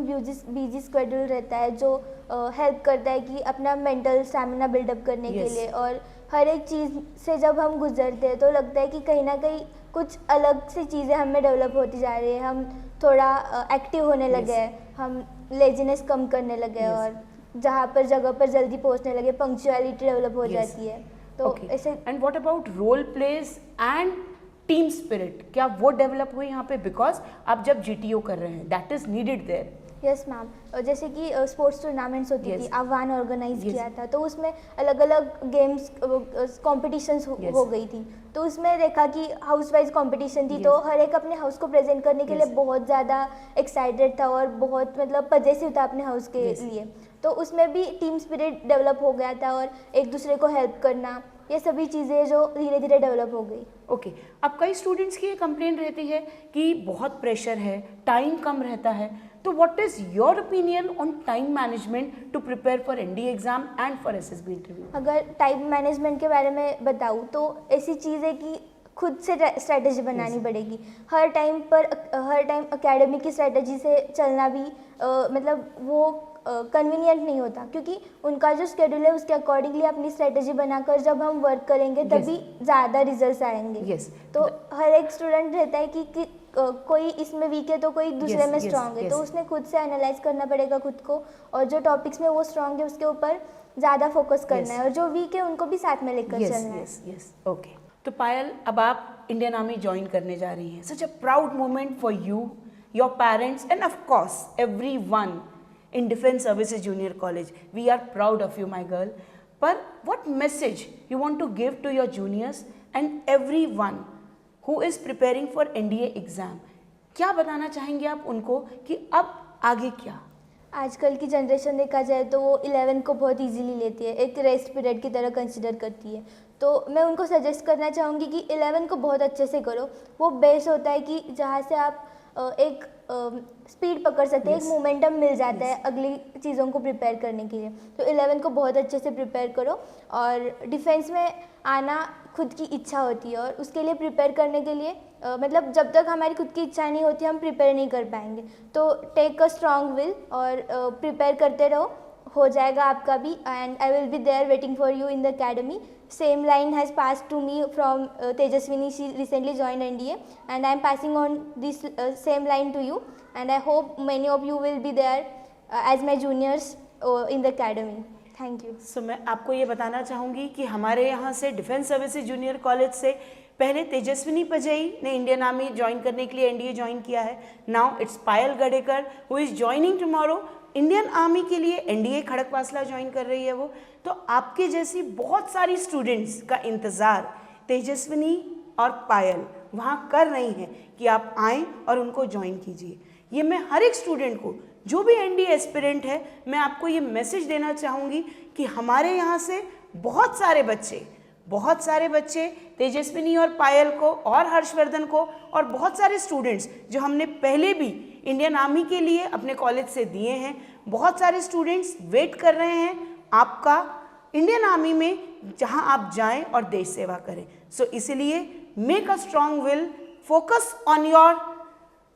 [SPEAKER 2] बिजी स्केड्यूल रहता है जो हेल्प करता है कि अपना मेंटल स्टैमिना बिल्डअप करने के लिए। और हर एक चीज़ से जब हम गुजरते हैं तो लगता है कि कहीं ना कहीं कुछ अलग सी चीज़ें हमें डेवलप होती जा रही है। हम थोड़ा एक्टिव होने लगे हैं, हम लेजीनेस कम करने लगे, और जहाँ पर जगह पर जल्दी पहुँचने लगे, पंक्चुअलिटी डेवलप हो जाती है। तो ऐसे।
[SPEAKER 1] And what about role plays and team spirit, क्या वो डेवलप हुई यहाँ पे? बिकॉज आप जब GTO कर रहे हैं, that is needed there.
[SPEAKER 2] Yes ma'am, जैसे कि स्पोर्ट्स टूर्नामेंट्स होती थी, आह्वान ऑर्गेनाइज किया था, तो उसमें अलग अलग गेम्स कॉम्पिटिशन्स हो गई थी। तो उसमें देखा कि हाउस वाइज कॉम्पिटिशन थी, तो हर एक अपने हाउस को प्रेजेंट करने के लिए बहुत ज़्यादा एक्साइटेड था और बहुत मतलब पजेसिव था अपने हाउस के लिए। तो उसमें भी टीम स्पिरिट डेवलप हो गया था और एक दूसरे को हेल्प करना, ये सभी चीज़ें जो धीरे धीरे डेवलप हो गई।
[SPEAKER 1] ओके, अब कई स्टूडेंट्स की ये कंप्लेंट रहती है कि बहुत प्रेशर है, टाइम कम रहता है, तो what is your opinion on time management to prepare for NDA exam and for SSB interview?
[SPEAKER 2] अगर टाइम मैनेजमेंट के बारे में बताऊँ तो ऐसी चीज़ है कि खुद से स्ट्रैटेजी बनानी पड़ेगी। हर टाइम एकेडमी की स्ट्रैटेजी से चलना भी मतलब वो कन्वीनियंट नहीं होता, क्योंकि उनका जो शेड्यूल है उसके अकॉर्डिंगली अपनी स्ट्रेटजी बनाकर जब हम वर्क करेंगे तभी ज़्यादा रिजल्ट्स आएंगे। तो हर एक स्टूडेंट रहता है कि कोई इसमें वीक है तो कोई दूसरे में स्ट्रांग है, तो उसने खुद से एनालाइज करना पड़ेगा खुद को, और जो टॉपिक्स में वो स्ट्रांग है उसके ऊपर ज़्यादा फोकस करना है, और जो वीक है उनको भी साथ में लेकर चलना है।
[SPEAKER 1] ओके, तो पायल, अब आप इंडियन आर्मी ज्वाइन करने जा रही हैं। Such a proud moment for you, your parents and of course everyone in Defence Services Junior College. We are proud of you, my girl. But what message you want to give to your juniors and everyone who is preparing for NDA exam? क्या बताना चाहेंगे आप उनको कि अब आगे क्या?
[SPEAKER 2] आजकल की जनरेशन देखा जाए तो वो 11 को बहुत इजीली लेती है, एक रेस्ट पीरियड की तरह कंसिडर करती है। तो मैं उनको सजेस्ट करना चाहूँगी कि 11 को बहुत अच्छे से करो। वो बेस होता है कि जहाँ से आप एक स्पीड पकड़ सकते हैं, एक मोमेंटम मिल जाता है अगली चीज़ों को प्रिपेयर करने के लिए। तो 11 को बहुत अच्छे से प्रिपेयर करो, और डिफेंस में आना खुद की इच्छा होती है, और उसके लिए प्रिपेयर करने के लिए मतलब जब तक हमारी खुद की इच्छा नहीं होती हम प्रिपेयर नहीं कर पाएंगे। तो टेक अ स्ट्रॉन्ग विल और प्रिपेयर करते रहो, हो जाएगा आपका भी। And I will be there waiting for you in the academy. Same line has passed to me from Tejaswini. She recently joined NDA, and I am passing on this same line to you. And I hope many of you will be there as my juniors in the academy. Thank you.
[SPEAKER 1] So मैं आपको ये बताना चाहूँगी कि हमारे यहाँ से डिफेंस सर्विसेज जूनियर कॉलेज से पहले तेजस्विनी पजई ने इंडियन आर्मी ज्वाइन करने के लिए NDA ज्वाइन किया है। Now it's Payal Gadekar who is joining tomorrow Indian army के लिए NDA खड़कवासला ज्वाइन कर रही है वो। तो आपके जैसी बहुत सारी स्टूडेंट्स का इंतज़ार तेजस्विनी और पायल वहाँ कर रही हैं कि आप आएँ और उनको ज्वाइन कीजिए। ये मैं हर एक स्टूडेंट को, जो भी NDA एस्पिरेंट है, मैं आपको ये मैसेज देना चाहूँगी कि हमारे यहाँ से बहुत सारे बच्चे तेजस्विनी और पायल को और हर्षवर्धन को और बहुत सारे स्टूडेंट्स जो हमने पहले भी इंडियन आर्मी के लिए अपने कॉलेज से दिए हैं। बहुत सारे स्टूडेंट्स वेट कर रहे हैं आपका इंडियन आर्मी में, जहां आप जाएं और देश सेवा करें। सो इसलिए make a strong will, focus on your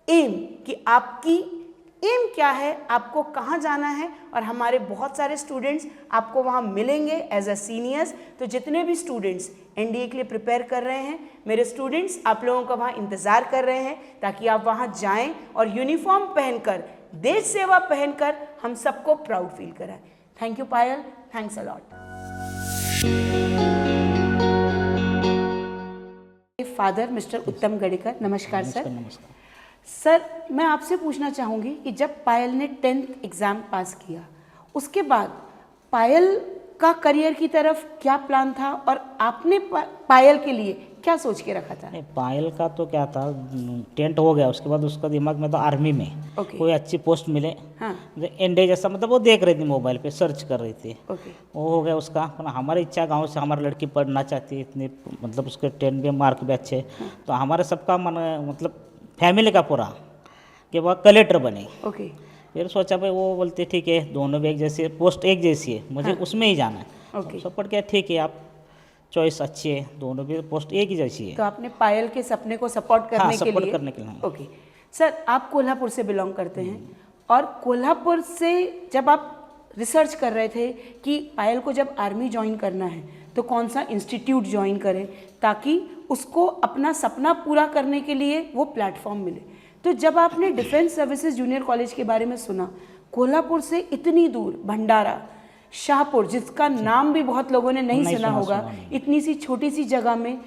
[SPEAKER 1] aim कि आपकी एम क्या है, आपको कहाँ जाना है, और हमारे बहुत सारे स्टूडेंट्स आपको वहाँ मिलेंगे एज अ सीनियर्स। तो जितने भी स्टूडेंट्स एनडीए के लिए प्रिपेयर कर रहे हैं, मेरे स्टूडेंट्स आप लोगों का वहाँ इंतज़ार कर रहे हैं ताकि आप वहाँ जाएं और यूनिफॉर्म पहनकर, देश सेवा पहनकर हम सबको प्राउड फील कराएं। Thank you Payal, thanks a lot. Father mister उत्तम गडेकर, नमस्कार सर।
[SPEAKER 3] नमस्कार।
[SPEAKER 1] सर मैं आपसे पूछना चाहूँगी कि जब पायल ने 10th एग्ज़ाम पास किया, उसके बाद पायल का करियर की तरफ क्या प्लान था और आपने पायल के लिए क्या सोच के रखा था?
[SPEAKER 3] नहीं, पायल का तो क्या था, 10th हो गया, उसके बाद उसका दिमाग में तो आर्मी में
[SPEAKER 1] ओके।
[SPEAKER 3] कोई अच्छी पोस्ट मिले,
[SPEAKER 1] हाँ
[SPEAKER 3] एनडीए जैसा, मतलब वो देख रही थी, मोबाइल पे सर्च कर रही थी,
[SPEAKER 1] ओके
[SPEAKER 3] वो हो गया उसका। पर हमारी इच्छा, गांव से हमारी लड़की पढ़ना चाहती है, इतनी मतलब उसके 10th में मार्क भी अच्छे, तो हमारे सबका मन, मतलब फैमिली का पूरा कि वह कलेक्टर बने।
[SPEAKER 1] ओके
[SPEAKER 3] फिर सोचा भाई, वो बोलते ठीक है, दोनों भी एक जैसी, पोस्ट एक जैसी है, मुझे उसमें ही जाना है।
[SPEAKER 1] ओके।
[SPEAKER 3] सब पढ़ के ठीक है, आप चॉइस अच्छी है, दोनों भी पोस्ट एक ही जैसी है।
[SPEAKER 1] तो आपने पायल के सपने को सपोर्ट करने
[SPEAKER 3] हाँ,
[SPEAKER 1] के
[SPEAKER 3] सपोर्ट
[SPEAKER 1] लिए
[SPEAKER 3] करने के लिए।
[SPEAKER 1] ओके सर, आप कोल्हापुर से बिलोंग करते हैं और कोल्हापुर से जब आप रिसर्च कर रहे थे कि पायल को जब आर्मी ज्वाइन करना है तो कौन सा इंस्टीट्यूट ज्वाइन करें ताकि उसको अपना सपना पूरा करने के लिए वो प्लेटफॉर्म मिले, तो जब आपने डिफेंस सर्विसेज जूनियर कॉलेज के बारे में सुना, कोल्हापुर से इतनी दूर भंडारा, शाहपुर, जिसका नाम भी बहुत लोगों ने नहीं सुना होगा, इतनी सी छोटी सी जगह में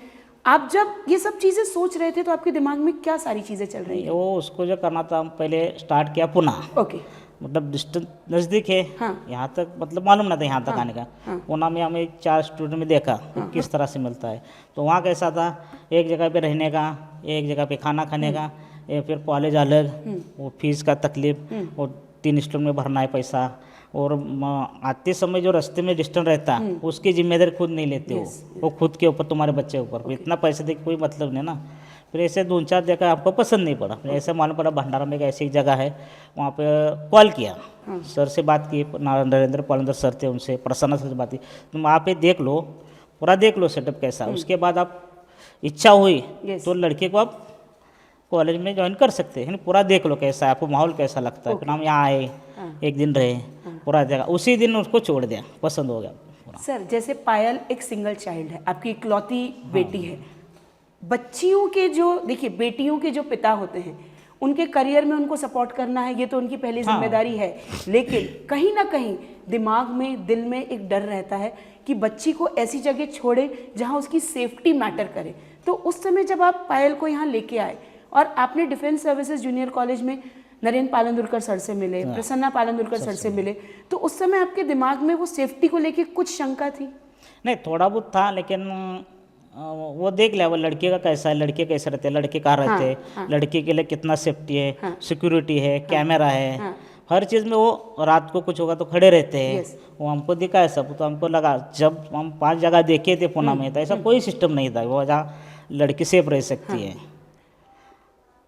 [SPEAKER 1] आप जब ये सब चीज़ें सोच रहे थे तो आपके दिमाग में क्या सारी चीज़ें चल रही हैं?
[SPEAKER 3] वो उसको जो करना था, हम पहले स्टार्ट किया पुणे,
[SPEAKER 1] ओके
[SPEAKER 3] मतलब डिस्टेंस नज़दीक है।
[SPEAKER 1] हाँ।
[SPEAKER 3] यहाँ तक मतलब मालूम ना था यहाँ तक आने का।
[SPEAKER 1] हाँ।
[SPEAKER 3] पुणे में हमें 4 स्टूडेंट में देखा कि किस तरह से मिलता है, तो वहाँ कैसा था, एक जगह पे रहने का, एक जगह पे खाना खाने का, फिर कॉलेज अलग, वो फीस का तकलीफ, वो 3 स्टूडेंट में भरना है पैसा, और आते समय जो रास्ते में डिस्टेंस रहता है उसकी जिम्मेदारी खुद नहीं लेते हो, वो खुद के ऊपर, तुम्हारे बच्चे के ऊपर। इतना पैसे दे के कोई मतलब नहीं ना। फिर ऐसे 2-4 देखा, आपको पसंद नहीं पड़ा, फिर ऐसे मालूम पड़ा भंडारा में एक ऐसी एक जगह है, वहाँ पे कॉल किया, सर से बात की, नरेंद्र पालंदर सर थे, उनसे प्रसन्न सर से बात की, तुम वहाँ पे देख लो, पूरा देख लो सेटअप कैसा, उसके बाद आप इच्छा हुई तो लड़के को आप कॉलेज में ज्वाइन कर सकते हैं, पूरा देख लो कैसा है, आपको माहौल कैसा लगता है। फिर हम यहाँ आए, एक दिन रहे, पूरा जगह, उसी दिन उसको छोड़ दिया, पसंद हो गया।
[SPEAKER 1] सर जैसे पायल एक सिंगल चाइल्ड है, आपकी इकलौती बेटी है, बच्चियों के जो, देखिए बेटियों के जो पिता होते हैं उनके करियर में उनको सपोर्ट करना है, ये तो उनकी पहली जिम्मेदारी है, लेकिन कहीं ना कहीं दिमाग में, दिल में एक डर रहता है कि बच्ची को ऐसी जगह छोड़े जहाँ उसकी सेफ्टी मैटर करे। तो उस समय जब आप पायल को यहाँ लेके आए और आपने डिफेंस सर्विसेज जूनियर कॉलेज में नरेंद्र पालंदुरकर सर से मिले, प्रसन्ना पालंदुरकर सर से मिले, तो उस समय आपके दिमाग में वो सेफ्टी को लेके कुछ शंका थी?
[SPEAKER 3] नहीं, थोड़ा बहुत था, लेकिन वो देख लिया, वो लड़के का कैसा है, लड़के कैसे रहते हैं, लड़के कहाँ रहते हैं, लड़के के लिए कितना सेफ्टी है, सिक्योरिटी है, कैमरा है, हर चीज़ में वो रात को कुछ होगा तो खड़े रहते हैं। वो हमको दिखा है सब, तो हमको लगा, जब हम 5 जगह देखे थे पुणे में, तो ऐसा कोई सिस्टम नहीं था वो जहाँ लड़की सेफ रह सकती है।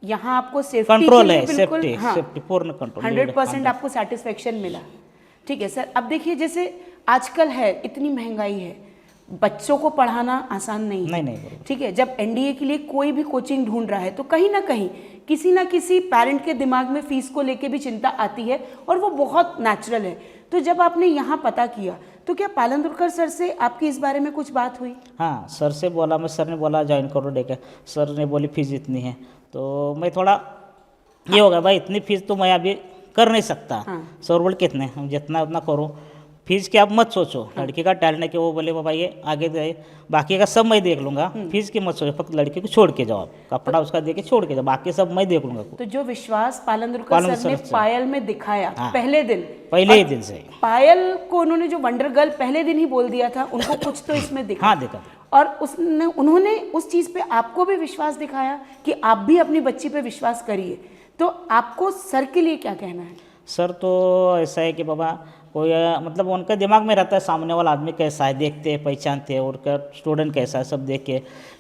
[SPEAKER 1] यहाँ आपको सेफ्टी
[SPEAKER 3] कंट्रोल है, सेफ्टी, सेफ्टी पूर्ण कंट्रोल,
[SPEAKER 1] 100% आपको सेटिस्फेक्शन मिला। ठीक है सर, अब देखिए जैसे आजकल है, इतनी महंगाई है, बच्चों को पढ़ाना आसान नहीं है।
[SPEAKER 3] नहीं।
[SPEAKER 1] ठीक है, जब एनडीए के लिए कोई भी कोचिंग ढूंढ रहा है तो कहीं ना कहीं किसी ना किसी पेरेंट के दिमाग में फीस को लेके भी चिंता आती है, और वो बहुत नेचुरल है। तो जब आपने यहाँ पता किया तो क्या पालंदुरकर सर से आपकी इस बारे में कुछ बात हुई?
[SPEAKER 3] हाँ, सर से बोला मैं, सर ने बोला ज्वाइन करो देखे, सर ने बोली फीस इतनी है, तो मैं थोड़ा ये हो गया, भाई इतनी फीस तो मैं अभी कर नहीं सकता। सर बोल कितने, हम जितना उतना करो, फीस की आप मत सोचो, लड़की का टैलेंट है कि वो बोले बाबा ये आगे जाए, बाकी का सब मैं देख लूँगा, फीस की मत सोचो, फक्त लड़की को छोड़ के जाओ, आप कपड़ा उसका दे के छोड़ के जाओ, बाकी सब मैं देख लूँगा।
[SPEAKER 1] तो जो विश्वास पालंदुरकर सर ने पायल में दिखाया पहले
[SPEAKER 3] ही दिन से,
[SPEAKER 1] पायल को उन्होंने जो वंडर गर्ल पहले दिन ही बोल दिया था, उनको कुछ तो इसमें दिखा।
[SPEAKER 3] हाँ, देखा।
[SPEAKER 1] और उन्होंने उस चीज़ पे आपको भी विश्वास दिखाया कि आप भी अपनी बच्ची पे विश्वास करिए। तो आपको सर के लिए क्या कहना है?
[SPEAKER 3] सर तो ऐसा है कि बाबा कोई, मतलब उनका दिमाग में रहता है सामने वाला आदमी कैसा है, देखते हैं, पहचानते हैं, और स्टूडेंट कैसा है, सब देख के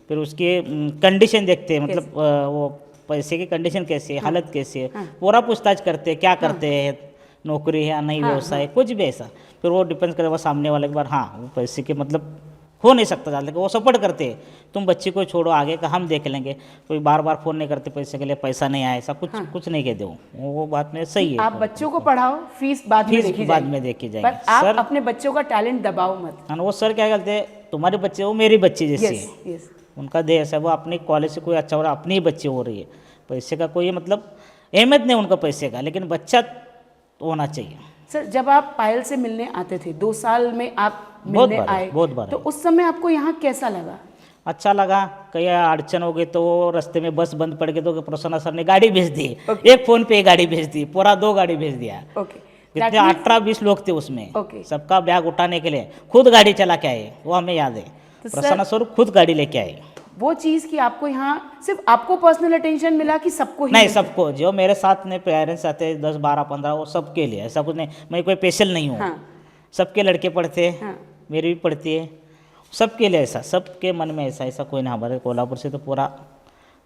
[SPEAKER 3] फिर उसकी कंडीशन देखते हैं, मतलब वो पैसे की कंडीशन कैसी है, हालत कैसी है, पूरा पूछताछ करते हैं, क्या करते हैं, नौकरी है या नहीं, व्यवसाय कुछ भी ऐसा। फिर वो डिपेंड करे वो सामने वाले के बार, हाँ वो पैसे के मतलब हो नहीं सकता ज़्यादा, लेकिन वो सपोर्ट करते हैं, तुम बच्ची को छोड़ो, आगे का हम देख लेंगे। कोई बार बार फ़ोन नहीं करते पैसे के लिए, पैसा नहीं आया, ऐसा कुछ नहीं कहते वो बात में सही है।
[SPEAKER 1] आप बच्चों को पढ़ाओ, फीस बाद में देखी
[SPEAKER 3] बाद
[SPEAKER 1] जाएगी।
[SPEAKER 3] में देखी
[SPEAKER 1] पर
[SPEAKER 3] जाएगी।
[SPEAKER 1] आप अपने बच्चों का टैलेंट दबाओ मत।
[SPEAKER 3] हाँ, वो सर क्या कहते हैं, तुम्हारे बच्चे वो मेरी बच्ची जैसी
[SPEAKER 1] यस
[SPEAKER 3] है,
[SPEAKER 1] यस।
[SPEAKER 3] उनका देश है, वो अपनी कॉलेज से कोई अच्छा हो रहा है, अपनी ही बच्ची हो रही है, पैसे का कोई मतलब अहमियत नहीं उनका पैसे का, लेकिन बच्चा होना चाहिए।
[SPEAKER 1] सर जब आप पायल से मिलने आते थे, 2 साल में आप
[SPEAKER 3] बहुत
[SPEAKER 1] मिलने
[SPEAKER 3] बार
[SPEAKER 1] आए,
[SPEAKER 3] बहुत बार
[SPEAKER 1] तो उस समय आपको यहाँ कैसा लगा?
[SPEAKER 3] अच्छा लगा। कहीं अड़चन हो गई तो रास्ते में बस बंद पड़ गई तो प्रसन्ना सर ने गाड़ी भेज दी, एक फ़ोन पे गाड़ी भेज दी, पूरा 2 गाड़ी भेज दिया।
[SPEAKER 1] ओके,
[SPEAKER 3] कितने 18-20 लोग थे उसमें,
[SPEAKER 1] Okay.
[SPEAKER 3] सबका बैग उठाने के लिए खुद गाड़ी चला के आए, वो हमें याद है।
[SPEAKER 1] तो
[SPEAKER 3] प्रसन्ना सर खुद गाड़ी लेके आए।
[SPEAKER 1] वो चीज़ कि आपको यहाँ सिर्फ आपको पर्सनल अटेंशन मिला कि सबको ही
[SPEAKER 3] नहीं,
[SPEAKER 1] मिलता?
[SPEAKER 3] सबको, जो मेरे साथ में पेरेंट्स आते हैं 10, 12, 15, वो सबके लिए, ऐसा कुछ नहीं, मैं कोई स्पेशल नहीं हूँ।
[SPEAKER 1] हाँ
[SPEAKER 3] सबके लड़के पढ़ते हैं,
[SPEAKER 1] हाँ।
[SPEAKER 3] मेरी भी पढ़ती है, सबके लिए ऐसा, सबके मन में ऐसा कोई नहीं। हमारे कोल्हापुर से तो पूरा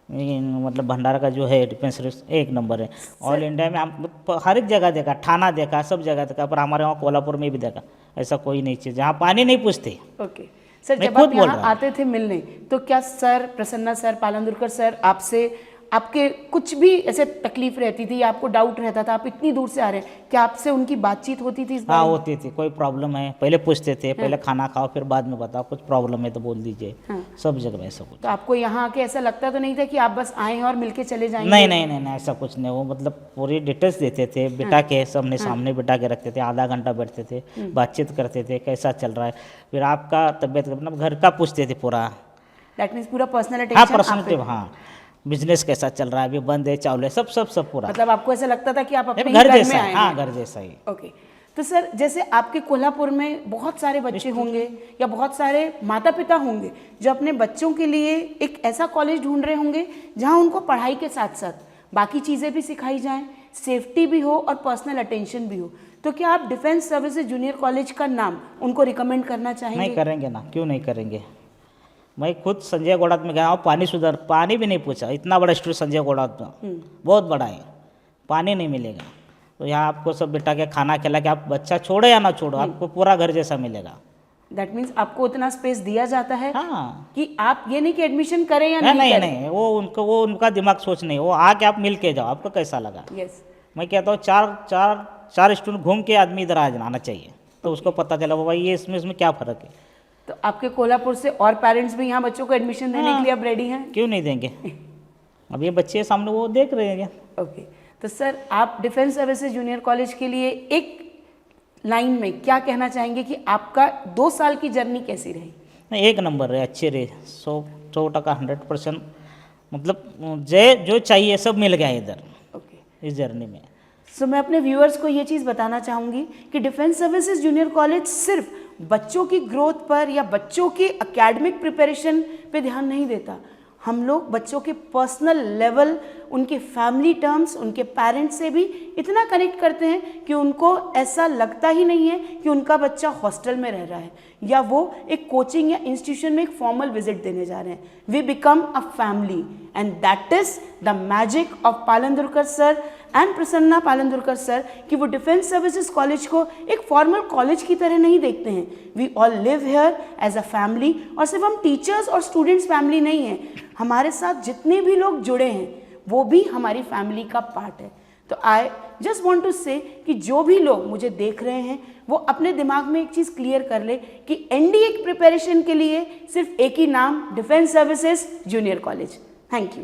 [SPEAKER 3] मतलब भंडारा का जो है डिस्पेंसरी एक नंबर है। ऑल इंडिया में हम हर एक जगह देखा, थाना देखा, सब जगह देखा, पर हमारे वहाँ कोल्हापुर में भी देखा, ऐसा कोई नहीं चीज़ जहाँ पानी नहीं पूछते।
[SPEAKER 1] ओके सर,
[SPEAKER 3] मैं
[SPEAKER 1] जब
[SPEAKER 3] खुद
[SPEAKER 1] आप
[SPEAKER 3] बोल
[SPEAKER 1] यहाँ
[SPEAKER 3] रहा हूँ।
[SPEAKER 1] आते थे मिलने, तो क्या सर प्रसन्ना सर, पालंदुरकर सर आपसे आपके कुछ भी ऐसे तकलीफ रहती थी या आपको डाउट रहता था, आप इतनी दूर से आ रहे हैं, क्या आपसे उनकी बातचीत होती थी इस
[SPEAKER 3] हाँ
[SPEAKER 1] बारे में?
[SPEAKER 3] होती थी, कोई प्रॉब्लम है पहले पूछते थे, पहले खाना खाओ फिर बाद में बताओ, कुछ प्रॉब्लम है तो बोल दीजिए। सब जगह में ऐसा कुछ
[SPEAKER 1] तो आपको यहाँ आके ऐसा लगता तो नहीं था कि आप बस आए हैं और मिलके चले जाएंगे?
[SPEAKER 3] नहीं नहीं नहीं नहीं, ऐसा कुछ नहीं। वो मतलब पूरी डिटेल्स देते थे, बिठा के सबने सामने बिठा के रखते थे, आधा घंटा बैठते थे, बातचीत करते थे, कैसा चल रहा है, फिर आपका तबीयत मतलब घर का पूछते थे पूरा।
[SPEAKER 1] दैट मीन्स पूरा पर्सनल
[SPEAKER 3] हाँ
[SPEAKER 1] अटेंशन
[SPEAKER 3] पर्सनल, हाँ बिजनेस कैसा चल रहा है, अभी बंद है, चावल है, सब पूरा
[SPEAKER 1] मतलब आपको ऐसा लगता था कि आप अपने ही
[SPEAKER 3] घर
[SPEAKER 1] घर
[SPEAKER 3] जैसा
[SPEAKER 1] में
[SPEAKER 3] है।
[SPEAKER 1] आए
[SPEAKER 3] हाँ
[SPEAKER 1] हैं?
[SPEAKER 3] घर जैसा ही।
[SPEAKER 1] ओके, तो सर जैसे आपके कोल्हापुर में बहुत सारे बच्चे होंगे या बहुत सारे माता पिता होंगे जो अपने बच्चों के लिए एक ऐसा कॉलेज ढूंढ रहे होंगे जहां उनको पढ़ाई के साथ साथ बाकी चीज़ें भी सिखाई जाएं, सेफ्टी भी हो और पर्सनल अटेंशन भी हो, तो क्या आप डिफेंस सर्विसेज जूनियर कॉलेज का नाम उनको रिकमेंड करना चाहेंगे?
[SPEAKER 3] नहीं करेंगे ना, क्यों नहीं करेंगे। मैं खुद संजय गोडात में गया हूँ, पानी भी नहीं पूछा, इतना बड़ा इंस्टीट्यूट संजय गोडात में बहुत बड़ा है, पानी नहीं मिलेगा। तो यहाँ आपको सब बिठा के खाना खिला के, आप बच्चा छोड़ो या ना छोड़ो, आपको पूरा घर जैसा मिलेगा।
[SPEAKER 1] दैट मीन्स आपको उतना स्पेस दिया जाता है
[SPEAKER 3] हाँ
[SPEAKER 1] कि आप ये नहीं कि एडमिशन करें या
[SPEAKER 3] नहीं
[SPEAKER 1] नहीं
[SPEAKER 3] नहीं
[SPEAKER 1] करें।
[SPEAKER 3] नहीं, वो उनका दिमाग सोच नहीं, वो आके आप मिल के जाओ, आपको कैसा लगा।
[SPEAKER 1] यस,
[SPEAKER 3] मैं कहता हूँ चार स्टूडेंट घूम के आदमी इधर आ जाना चाहिए, तो उसको पता चला भाई ये इसमें क्या फ़र्क है।
[SPEAKER 1] तो आपके कोल्हापुर से और पेरेंट्स भी यहाँ बच्चों को एडमिशन देने के लिए अब रेडी हैं?
[SPEAKER 3] क्यों नहीं देंगे, अब ये बच्चे सामने वो देख रहे हैं।
[SPEAKER 1] ओके, तो सर आप डिफेंस सर्विसेज जूनियर कॉलेज के लिए एक लाइन में क्या कहना चाहेंगे कि आपका 2 साल की जर्नी कैसी रही?
[SPEAKER 3] नहीं, एक नंबर रहे, अच्छे रहे, 100% 100%, मतलब जो चाहिए सब मिल गया इधर
[SPEAKER 1] ओके,
[SPEAKER 3] इस जर्नी में।
[SPEAKER 1] सो मैं अपने व्यूअर्स को ये चीज़ बताना चाहूँगी कि डिफेंस सर्विसेज जूनियर कॉलेज सिर्फ बच्चों की ग्रोथ पर या बच्चों की एकेडमिक प्रिपरेशन पे ध्यान नहीं देता। हम लोग बच्चों के पर्सनल लेवल, उनके फैमिली टर्म्स, उनके पेरेंट्स से भी इतना कनेक्ट करते हैं कि उनको ऐसा लगता ही नहीं है कि उनका बच्चा हॉस्टल में रह रहा है या वो एक कोचिंग या इंस्टीट्यूशन में एक फॉर्मल विजिट देने जा रहे हैं। We become a family and that is the magic of Palandurkar sir and Prasanna Palandurkar sir कि वो डिफेंस सर्विसेज कॉलेज को एक फॉर्मल कॉलेज की तरह नहीं देखते हैं। We all live here as a family, और सिर्फ हम टीचर्स और स्टूडेंट्स फैमिली नहीं हैं, हमारे साथ जितने भी लोग जुड़े हैं वो भी हमारी फैमिली का पार्ट है। तो I just want to say कि जो भी लोग मुझे देख रहे हैं वो अपने दिमाग में एक चीज़ क्लियर कर ले कि एनडीए की प्रिपरेशन के लिए सिर्फ एक ही नाम, defence services junior college. Thank you.